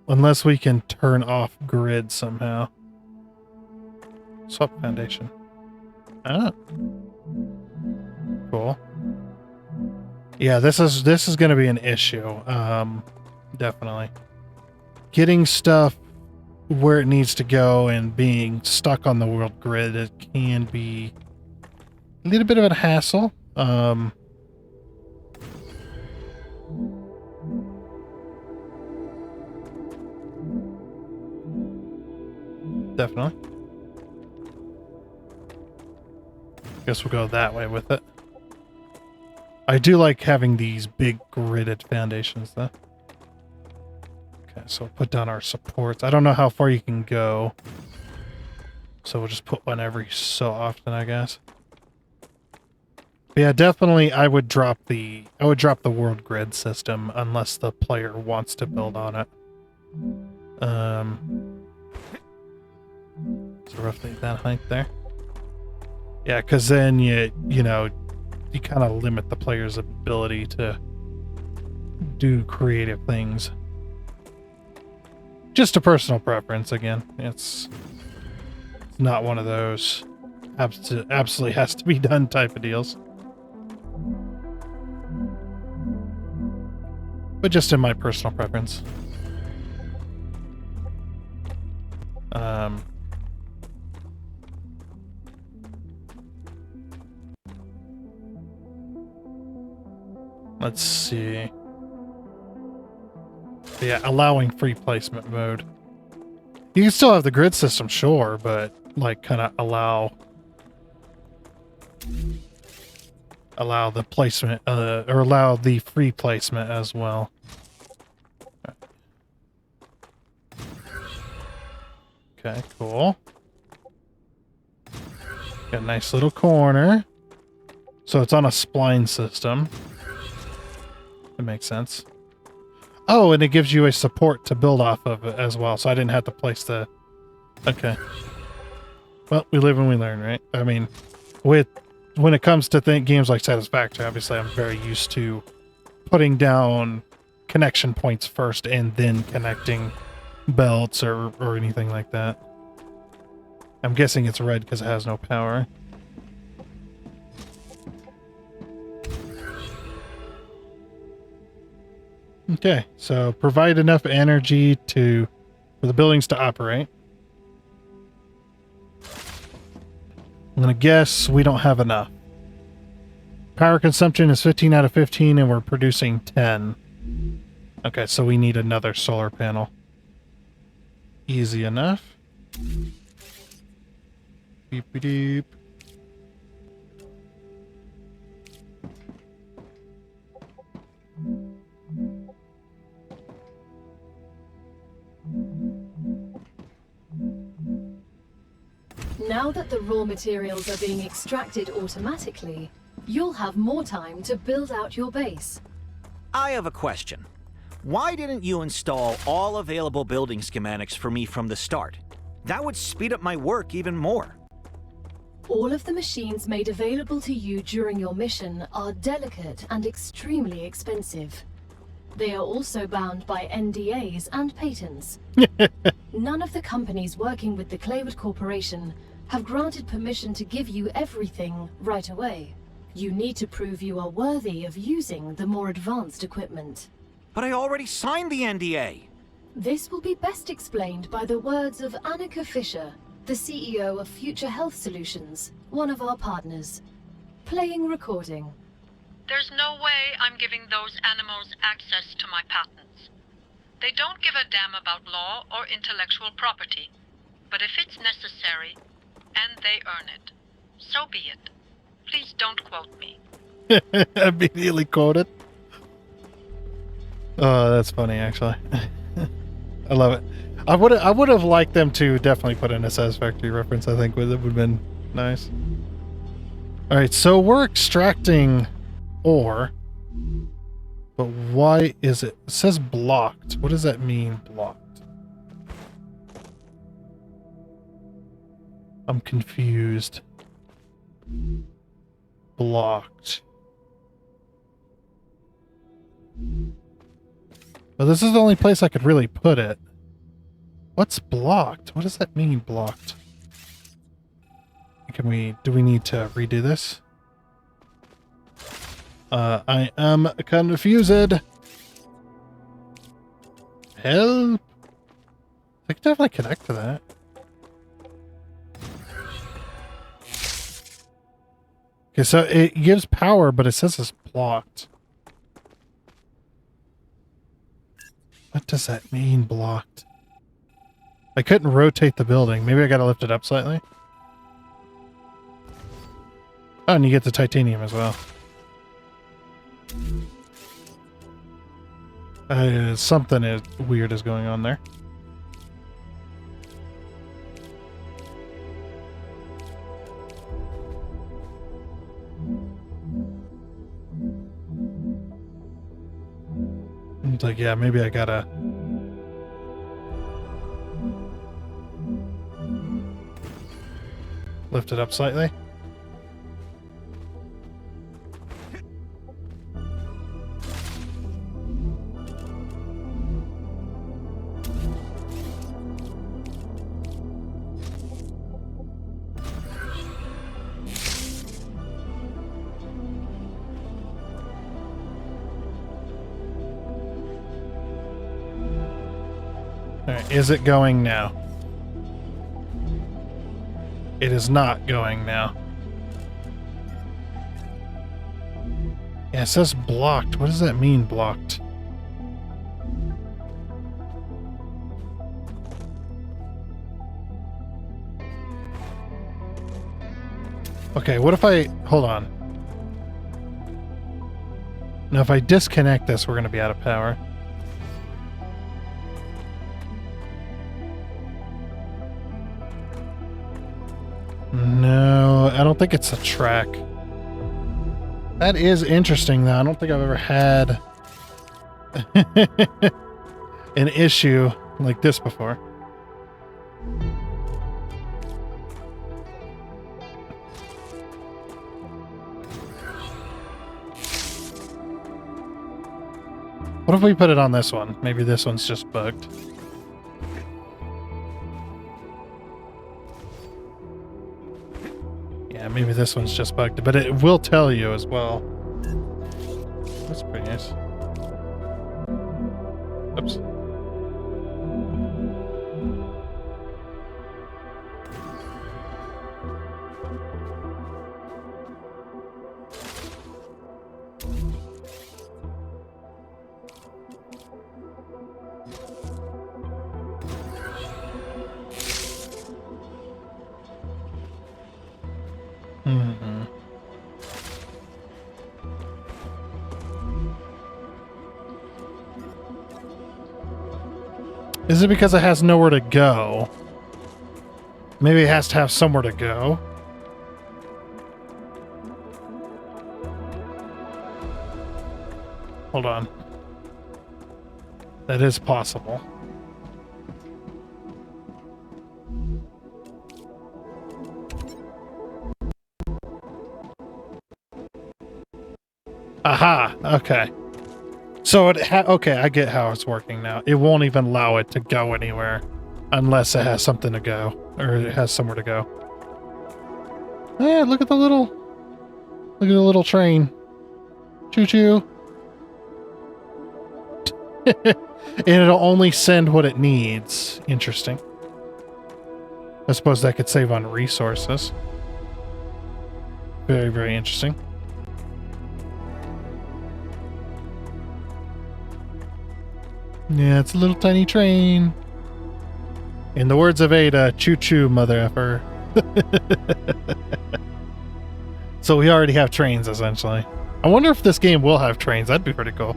Unless we can turn off grid somehow. Swap foundation. Ah. Cool. Yeah, this is going to be an issue. Definitely. Getting stuff where it needs to go and being stuck on the world grid, it can be a little bit of a hassle. Definitely. Guess we'll go that way with it. I do like having these big gridded foundations, though. Okay, so we'll put down our supports. I don't know how far you can go. So we'll just put one every so often, I guess. But yeah, definitely I would drop the world grid system unless the player wants to build on it. So roughly that height there. Yeah, because then you kind of limit the player's ability to do creative things. Just a personal preference, again. It's not one of those absolutely has to be done type of deals. But just in my personal preference. Let's see. Yeah, allowing free placement mode. You can still have the grid system, sure, but like kind of allow the placement, or allow the free placement as well. Okay, cool. Got a nice little corner. So it's on a spline system. That makes sense. Oh, and it gives you a support to build off of it as well, so I didn't have to place the... Okay. Well, we live and we learn, right? I mean, when it comes to games like Satisfactory, obviously I'm very used to putting down connection points first and then connecting belts or anything like that. I'm guessing it's red because it has no power. Okay, so provide enough energy for the buildings to operate. I'm going to guess we don't have enough. Power consumption is 15 out of 15 and we're producing 10. Okay, so we need another solar panel. Easy enough. Beep beep. Now that the raw materials are being extracted automatically, you'll have more time to build out your base. I have a question. Why didn't you install all available building schematics for me from the start? That would speed up my work even more. All of the machines made available to you during your mission are delicate and extremely expensive. They are also bound by NDAs and patents. None of the companies working with the Claywood Corporation have granted permission to give you everything right away. You need to prove you are worthy of using the more advanced equipment. But I already signed the NDA. This will be best explained by the words of Annika Fisher, the CEO of Future Health Solutions, one of our partners. Playing recording. There's no way I'm giving those animals access to my patents. They don't give a damn about law or intellectual property. But if it's necessary, and they earn it, so be it. Please don't quote me. Immediately quoted. Oh, that's funny, actually. I love it. I would have liked them to definitely put in a Satisfactory reference. I think it would have been nice. All right, so we're extracting ore, but why is it? It says blocked. What does that mean, blocked? I'm confused. Blocked. Well, this is the only place I could really put it. What's blocked? What does that mean, blocked? Do we need to redo this? I am confused. Help! I can definitely connect to that. Okay, so it gives power, but it says it's blocked. What does that mean, blocked? I couldn't rotate the building. Maybe I gotta lift it up slightly. Oh, and you get the titanium as well. Something weird is going on there. It's like, yeah, maybe I gotta... lift it up slightly. Alright, is it going now? It is not going now. Yeah, it says blocked. What does that mean, blocked? Okay, what if I... hold on. Now, if I disconnect this, we're going to be out of power. No, I don't think it's a track. That is interesting, though. I don't think I've ever had an issue like this before. What if we put it on this one? Maybe this one's just bugged. Yeah, maybe this one's just bugged, but it will tell you as well. That's pretty nice. Oops. Mm-hmm. Is it because it has nowhere to go? Maybe it has to have somewhere to go. Hold on. That is possible. Aha! Okay. So okay, I get how it's working now. It won't even allow it to go anywhere unless it has something to go, or it has somewhere to go. Yeah, look at the little train. Choo-choo. And it'll only send what it needs. Interesting. I suppose that could save on resources. Very, very interesting. Yeah, it's a little tiny train. In the words of Ada, choo-choo, mother effer. So we already have trains, essentially. I wonder if this game will have trains. That'd be pretty cool.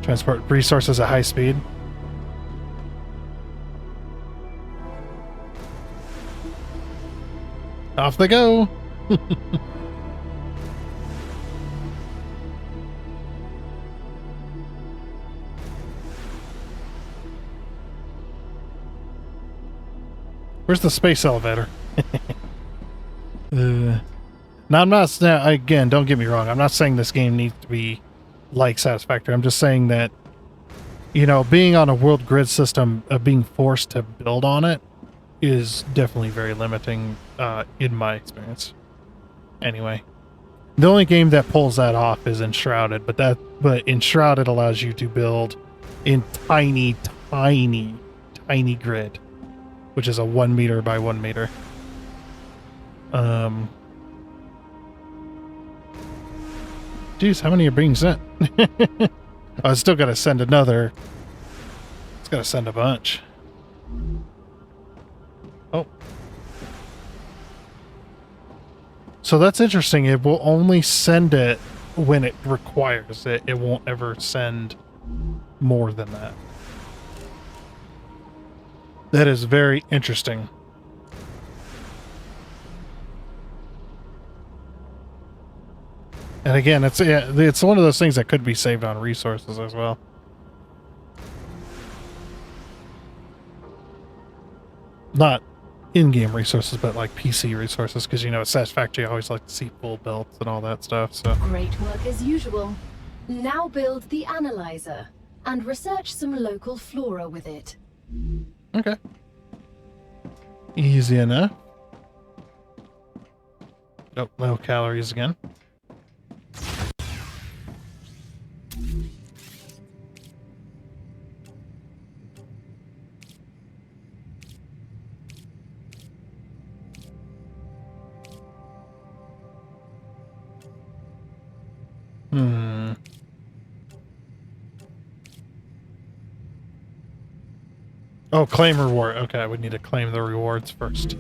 Transport resources at high speed. Off they go! Where's the space elevator? Now, I'm not... Again, don't get me wrong. I'm not saying this game needs to be like Satisfactory. I'm just saying that, you know, being on a world grid system, being forced to build on it is definitely very limiting in my experience. Anyway, the only game that pulls that off is Enshrouded, but Enshrouded allows you to build in tiny grid, which is a 1 meter by 1 meter. Geez, how many are being sent? I still gotta send another. It's gotta send a bunch. Oh. So that's interesting. It will only send it when it requires it. It won't ever send more than that. That is very interesting. And again, it's one of those things that could be saved on resources as well. Not in-game resources, but like PC resources, because, you know, at Satisfactory I always like to see full builds and all that stuff. So Great work as usual. Now build the analyzer and research some local flora with it. okay, easy enough. Oh, low calories again. Oh, claim reward. Okay, we need to claim the rewards first.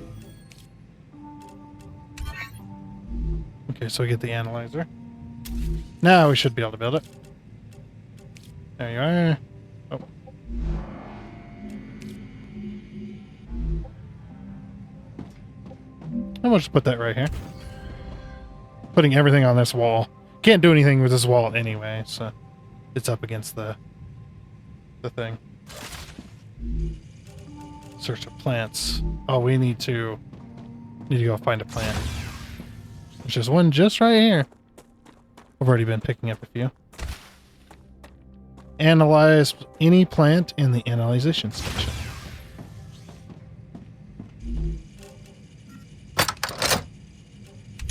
Okay, so we get the analyzer. Now we should be able to build it. There you are. Oh. I'm gonna just put that right here. Putting everything on this wall. Can't do anything with this wall anyway, so it's up against the thing. Search of plants. Oh, we need to go find a plant. There's just one just right here. I've already been picking up a few. Analyze any plant in the analyzation station.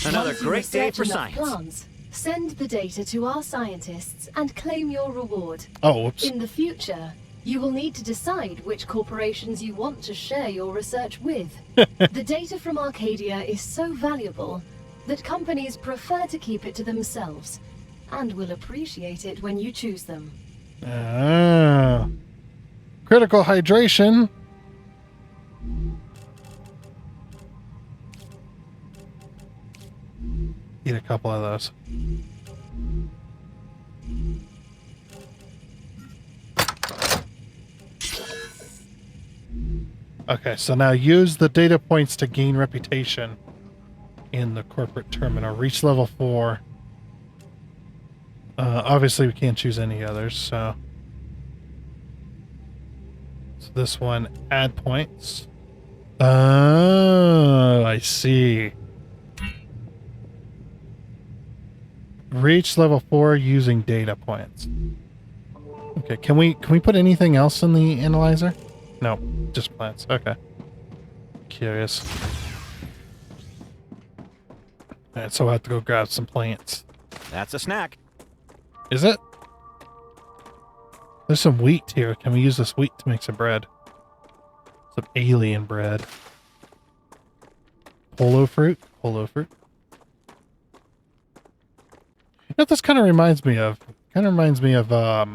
Another Once you great day research for enough science. plants, send the data to our scientists and claim your reward. Oh, whoops. In the future, you will need to decide which corporations you want to share your research with. The data from Arcadia is so valuable that companies prefer to keep it to themselves and will appreciate it when you choose them. Ah. Critical hydration. Eat a couple of those. Okay, so now use the data points to gain reputation in the corporate terminal. Reach level 4. Obviously we can't choose any others, so this one, add points. Oh, I see. Reach level 4 using data points. Okay, can we put anything else in the analyzer? No, just plants. Okay. Curious. Alright, so I have to go grab some plants. That's a snack. Is it? There's some wheat here. Can we use this wheat to make some bread? Some alien bread. Polo fruit? Polo fruit. You know what this kind of reminds me of? Kind of reminds me of, oh,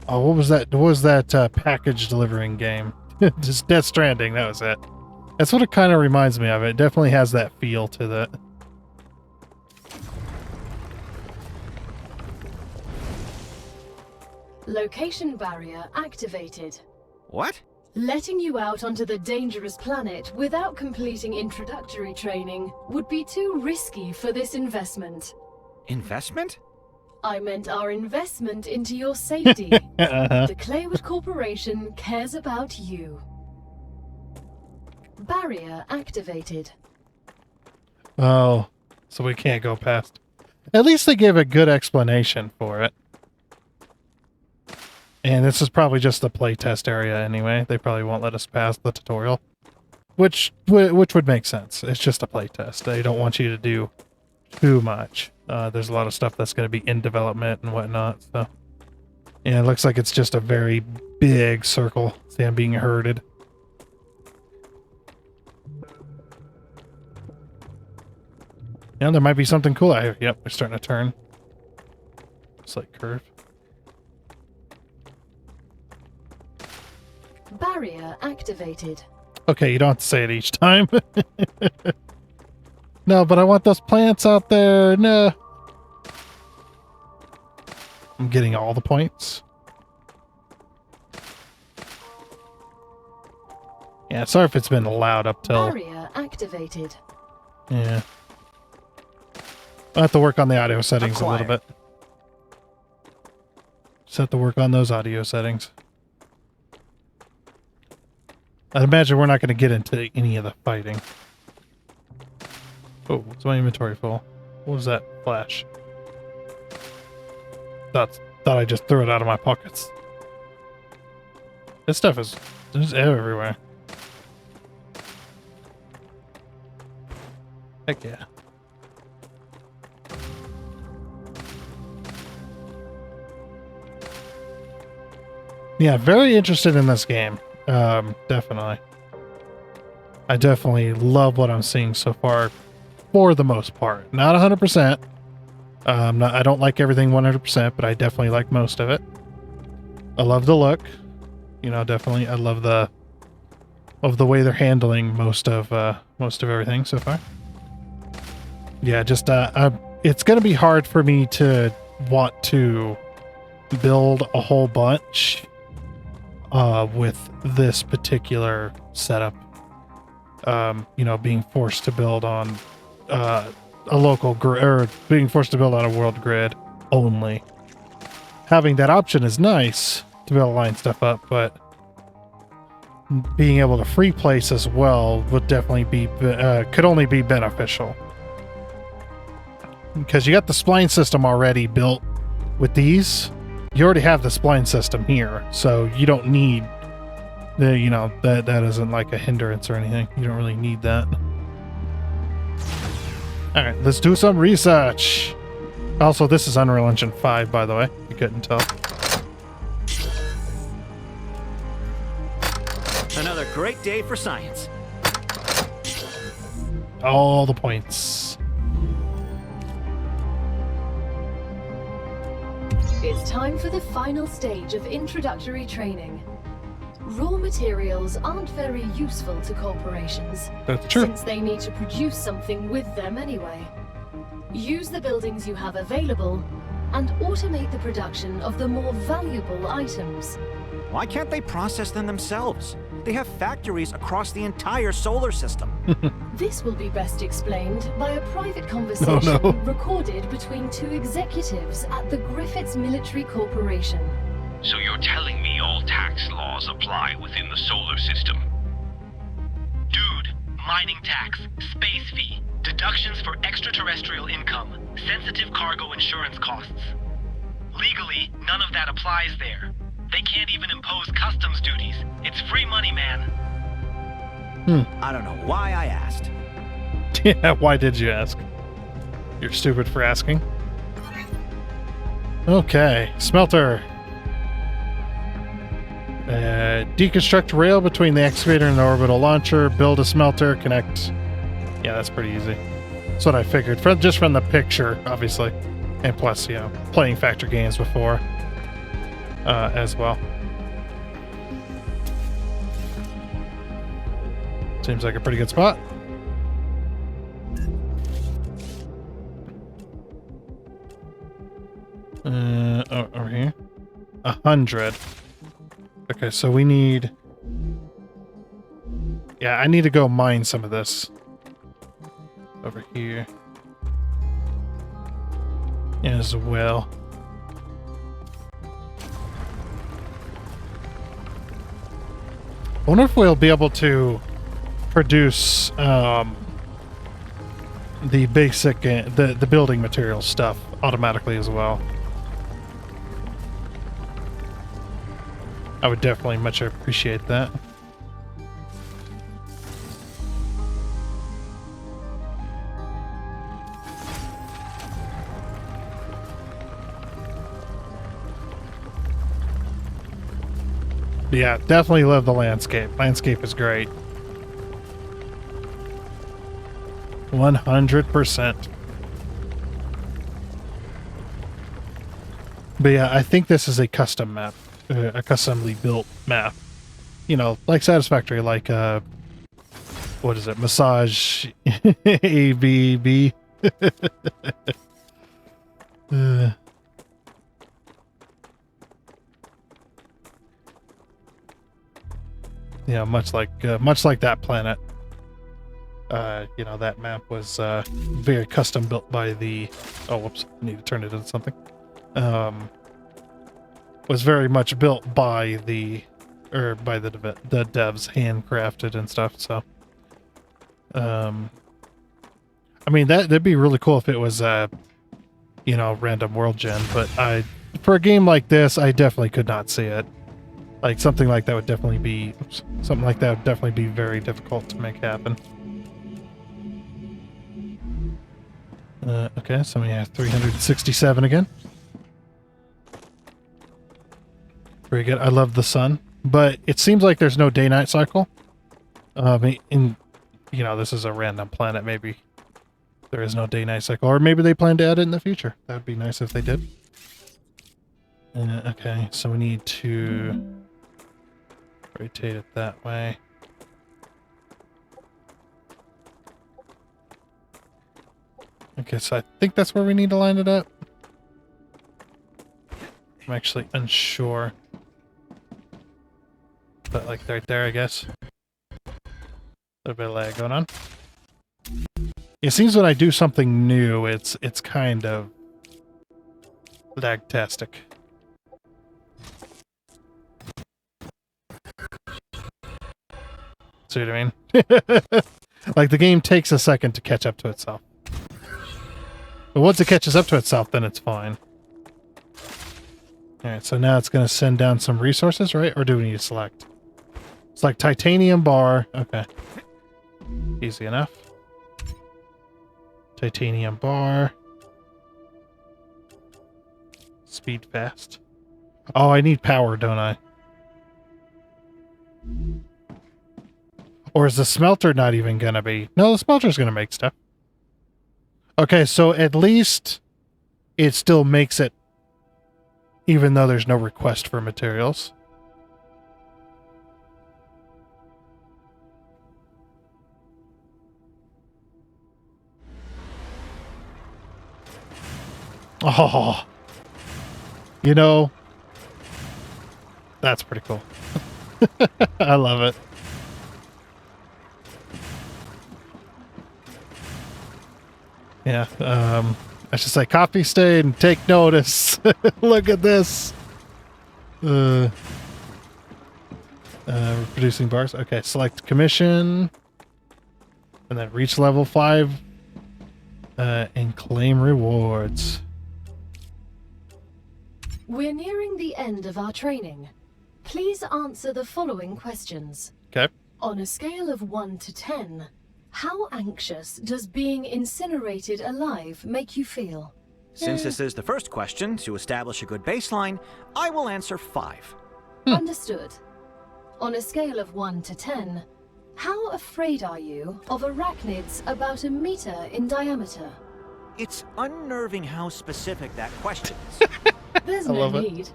what was that? What was that package delivering game? Just Death Stranding, that was it. That's what it kind of reminds me of. It definitely has that feel to that. Location barrier activated. What? Letting you out onto the dangerous planet without completing introductory training would be too risky for this investment. Investment? I meant our investment into your safety. The Claywood Corporation cares about you. Barrier activated. Oh, so we can't go past. At least they gave a good explanation for it. And this is probably just the playtest area anyway. They probably won't let us pass the tutorial. Which would make sense. It's just a playtest. They don't want you to do too much. There's a lot of stuff that's going to be in development and whatnot. So, yeah, it looks like it's just a very big circle. See, I'm being herded. Yeah, there might be something cool out here. Yep, we're starting to turn. Slight curve. Barrier activated. Okay, you don't have to say it each time. No, but I want those plants out there. No. I'm getting all the points. Yeah, sorry if it's been loud up till... Barrier activated. Yeah. I'll have to work on the audio settings a little bit. Just have to work on those audio settings. I'd imagine we're not going to get into any of the fighting. Oh, is my inventory full? What was that flash? Thought I just threw it out of my pockets. This stuff is just everywhere. Heck yeah. Yeah, very interested in this game. Definitely. I definitely love what I'm seeing so far, for the most part. Not 100%. I don't like everything 100%, but I definitely like most of it. I love the look. You know, definitely. I love the way they're handling most of everything so far. Yeah, just it's gonna be hard for me to want to build a whole bunch with this particular setup. You know, being forced to build on a local grid, or being forced to build on a world grid only. Having that option is nice to be able to line stuff up, but being able to free place as well would definitely be could only be beneficial, because you got the spline system already built with these. You already have the spline system here, so you don't need the, you know, that isn't like a hindrance or anything. You don't really need that. All right, let's do some research. Also, this is Unreal Engine 5, by the way. You couldn't tell. Another great day for science. All the points. It's time for the final stage of introductory training. Raw materials aren't very useful to corporations. That's true. Since they need to produce something with them anyway. Use the buildings you have available and automate the production of the more valuable items. Why can't they process them themselves? They have factories across the entire solar system. This will be best explained by a private conversation no. recorded between two executives at the Griffiths Military Corporation. So you're telling me all tax laws apply within the solar system? Dude, mining tax, space fee, deductions for extraterrestrial income, sensitive cargo insurance costs. Legally, none of that applies there. They can't even impose customs duties. It's free money, man. I don't know why I asked. Yeah, why did you ask? You're stupid for asking. Okay, smelter. Deconstruct rail between the excavator and the orbital launcher. Build a smelter. Connect. Yeah, that's pretty easy. That's what I figured. Just from the picture, obviously. And plus, you know, playing factor games before as well. Seems like a pretty good spot. Over here. 100. Okay, so we need... Yeah, I need to go mine some of this. Over here. As well. I wonder if we'll be able to produce the basic, the building material stuff automatically as well. I would definitely much appreciate that. Yeah, definitely love the landscape. Landscape is great. 100%. But yeah, I think this is a custom map. A customly built map. You know, like Satisfactory, like, what is it? Massage ABB. Yeah, much like that planet. You know, that map was very custom built by the... Oh, whoops. I need to turn it into something. Was very much built by the... Or by the devs, handcrafted and stuff, so... I mean, that'd be really cool if it was, you know, random world gen, but for a game like this, I definitely could not see it. Like, something like that would definitely be... Oops, something like that would definitely be very difficult to make happen. Okay, so we have 367 again. Very good. I love the sun, but it seems like there's no day-night cycle. You know, this is a random planet. Maybe there is no day-night cycle, or maybe they plan to add it in the future. That would be nice if they did. Okay, so we need to rotate it that way. Okay, so I think that's where we need to line it up. I'm actually unsure. But like right there, I guess. A little bit of lag going on. It seems when I do something new, it's kind of lag-tastic. See what I mean? Like the game takes a second to catch up to itself. But once it catches up to itself, then it's fine. Alright, so now it's going to send down some resources, right? Or do we need to select? Select titanium bar. Okay. Easy enough. Titanium bar. Speed fast. Oh, I need power, don't I? Or is the smelter not even going to be... No, the smelter's going to make stuff. Okay, so at least it still makes it, even though there's no request for materials. Oh, you know, that's pretty cool. I love it. Yeah, I should say copy state and take notice. Look at this. We're producing bars. Okay, select commission. And then reach level 5. And claim rewards. We're nearing the end of our training. Please answer the following questions. Okay. On a scale of 1 to 10, how anxious does being incinerated alive make you feel? Since this is the first question, to establish a good baseline, I will answer 5. Understood. On a scale of 1 to 10, how afraid are you of arachnids about 1 meter in diameter? It's unnerving how specific that question is. There's I no love it. need.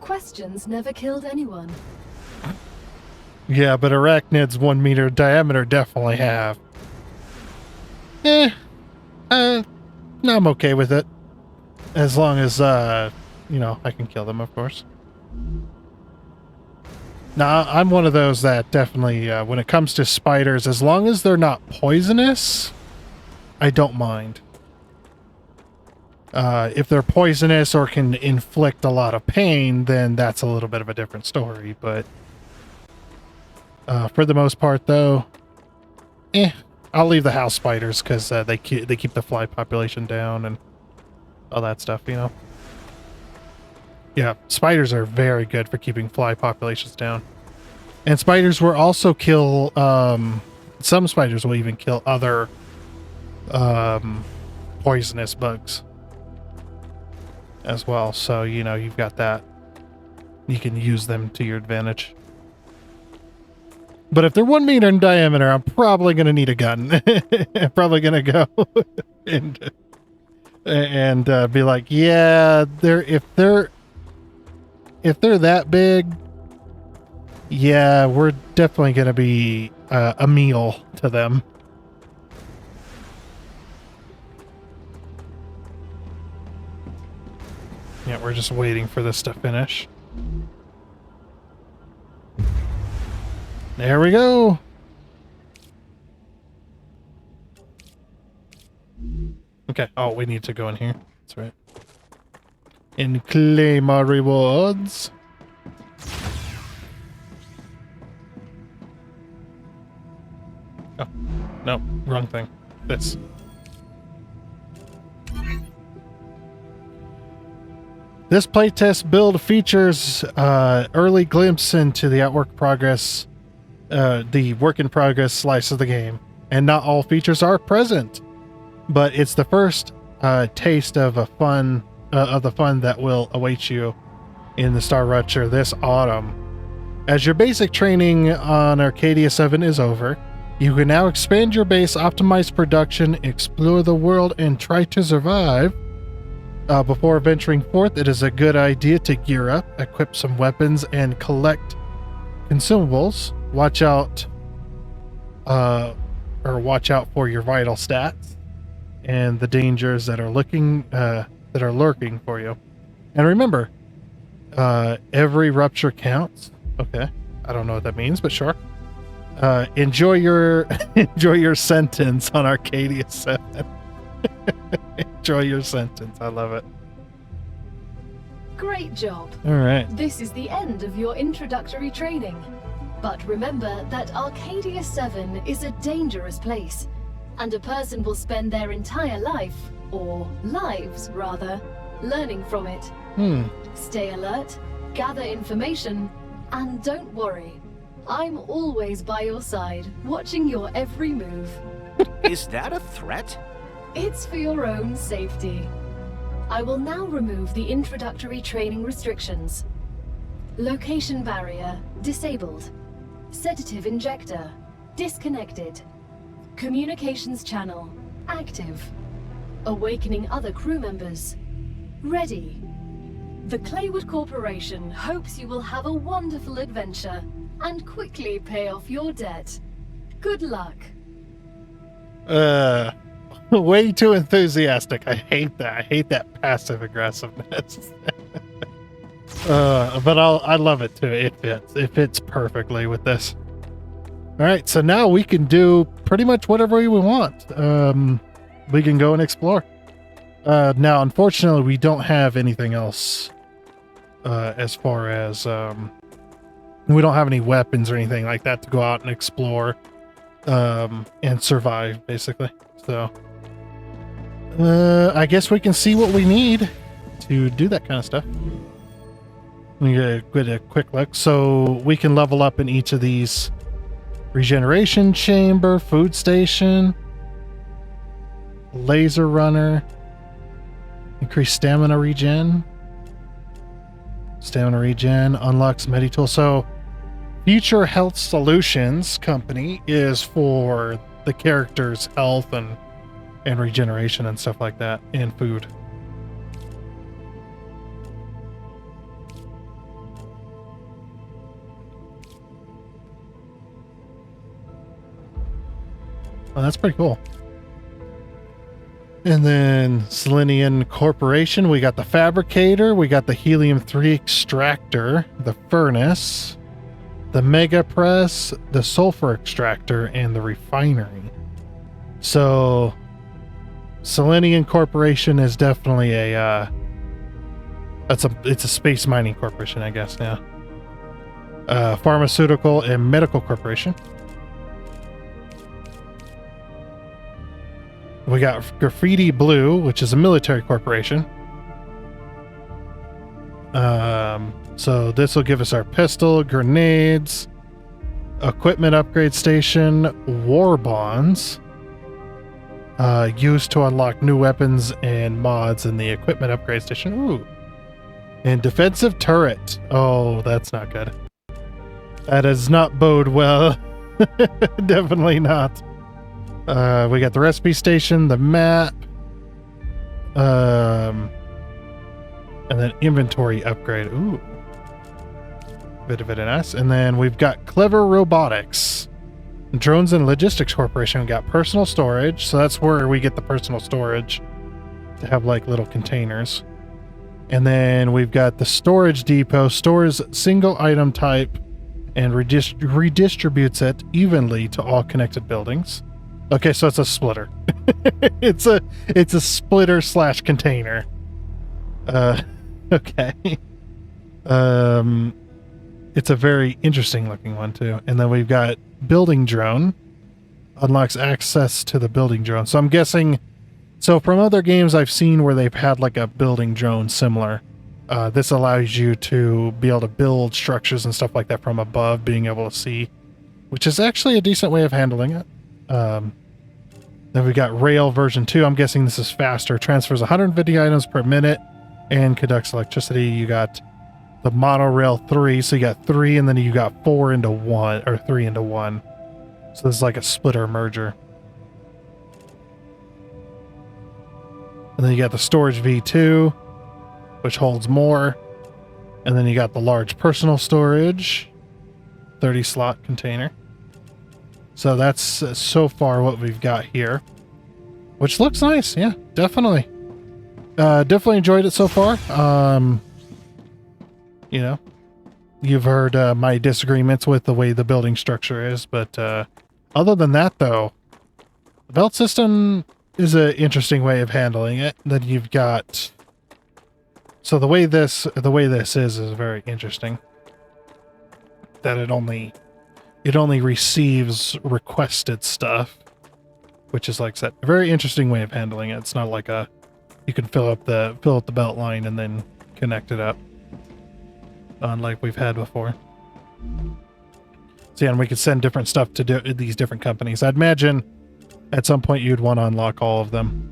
Questions never killed anyone. Yeah, but arachnids 1 meter diameter definitely have. No, I'm okay with it. As long as, you know, I can kill them, of course. Now, I'm one of those that definitely, when it comes to spiders, as long as they're not poisonous, I don't mind. If they're poisonous or can inflict a lot of pain, then that's a little bit of a different story, but for the most part, though, I'll leave the house spiders because they keep the fly population down and all that stuff, you know. Yeah, spiders are very good for keeping fly populations down. And spiders will also kill, some spiders will even kill other poisonous bugs as well. So, you know, you've got that. You can use them to your advantage. But if they're 1 meter in diameter, I'm probably going to need a gun. I'm probably going to go and be like, yeah, if they're that big, yeah, we're definitely going to be a meal to them. Yeah, we're just waiting for this to finish. There we go. Okay. Oh, we need to go in here. That's right. And claim our rewards. Oh, no, wrong thing. This. This playtest build features early glimpse into the the work in progress slice of the game, and not all features are present, but it's the first taste of the fun that will await you in the StarRupture this autumn. As your basic training on Arcadia 7 is over, you can now expand your base, optimize production, explore the world, and try to survive. Before venturing forth, it is a good idea to gear up, equip some weapons, and collect consumables. Watch out for your vital stats and the dangers that are lurking for you. And remember, every rupture counts. Okay, I don't know what that means, but sure. Enjoy your sentence on Arcadia 7. Enjoy your sentence. I love it. Great job. All right. This is the end of your introductory training. But remember that Arcadia 7 is a dangerous place, and a person will spend their entire life, or lives rather, learning from it. Stay alert, gather information, and don't worry. I'm always by your side, watching your every move. Is that a threat? It's for your own safety. I will now remove the introductory training restrictions. Location barrier disabled. Sedative injector disconnected. Communications channel active. Awakening other crew members ready. The Claywood Corporation hopes you will have a wonderful adventure and quickly pay off your debt. Good luck. Way too enthusiastic. I hate that. I hate that passive aggressiveness. But I love it too. It fits. It fits perfectly with this. All right, so now we can do pretty much whatever we want. We can go and explore. Now, unfortunately, we don't have anything else. As far as we don't have any weapons or anything like that to go out and explore, and survive, basically. So, I guess we can see what we need to do that kind of stuff. Let me get a quick look. So we can level up in each of these: regeneration chamber, food station, laser runner, increase stamina regen. Stamina regen unlocks meditool. So Future Health Solutions Company is for the character's health and regeneration and stuff like that, and food. Oh, that's pretty cool. And then Selenium Corporation, we got the fabricator, we got the helium-3 extractor, the furnace, the mega press, the sulfur extractor, and the refinery. So Selenium Corporation is definitely it's a space mining corporation, I guess. Yeah. Pharmaceutical and medical corporation. We got Graffiti Blue, which is a military corporation. So this will give us our pistol, grenades, equipment upgrade station, war bonds, used to unlock new weapons and mods in the equipment upgrade station. Ooh. And defensive turret. Oh, that's not good. That does not bode well. Definitely not. We got the recipe station, the map, and then inventory upgrade. Ooh. Bit nice. And then we've got Clever Robotics, Drones and Logistics Corporation. We got personal storage, so that's where we get the personal storage to have like little containers. And then we've got the Storage Depot, stores single item type and redistributes it evenly to all connected buildings. Okay, so it's a splitter. it's a splitter / container. Okay. It's a very interesting looking one too. And then we've got building drone, unlocks access to the building drone. So I'm guessing, so from other games I've seen where they've had like a building drone similar, this allows you to be able to build structures and stuff like that from above, being able to see, which is actually a decent way of handling it. Then we got Rail version 2. I'm guessing this is faster. Transfers 150 items per minute and conducts electricity. You got the Monorail 3. So you got 3 and then you got 4 into 1, or 3 into 1. So this is like a splitter merger. And then you got the Storage V2, which holds more. And then you got the large personal storage, 30 slot container. So that's so far what we've got here, which looks nice. Yeah, definitely. Definitely enjoyed it so far. You know, you've heard my disagreements with the way the building structure is, but other than that, though, the belt system is an interesting way of handling it. Then you've got, so the way this is very interesting. That it only receives requested stuff, which is like I said, a very interesting way of handling it. It's not like you can fill up the belt line and then connect it up, unlike we've had before. So yeah, and we could send different stuff to these different companies. I'd imagine at some point you'd want to unlock all of them.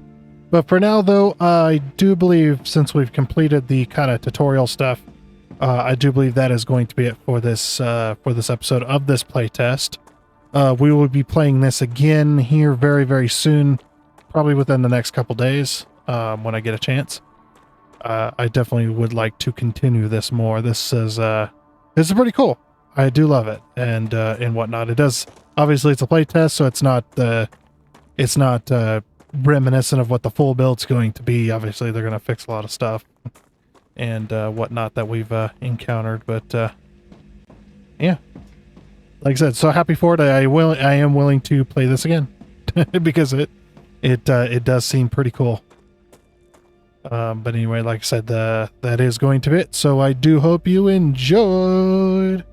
But for now, though, I do believe since we've completed the kind of tutorial stuff, I do believe that is going to be it for this episode of this playtest. We will be playing this again here very, very soon, probably within the next couple days when I get a chance. I definitely would like to continue this more. This is pretty cool. I do love it and whatnot. It does, obviously it's a playtest, so it's not reminiscent of what the full build's going to be. Obviously they're going to fix a lot of stuff and whatnot that we've encountered, but yeah, like I said, so happy for it. I am willing to play this again because it does seem pretty cool. But anyway, like I said, that is going to be it. So I do hope you enjoyed.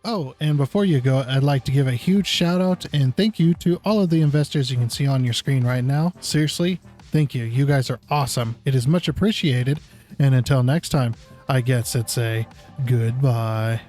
Oh, and before you go, I'd like to give a huge shout out and thank you to all of the investors you can see on your screen right now. Seriously, thank you. You guys are awesome. It is much appreciated. And until next time, I guess it's a goodbye.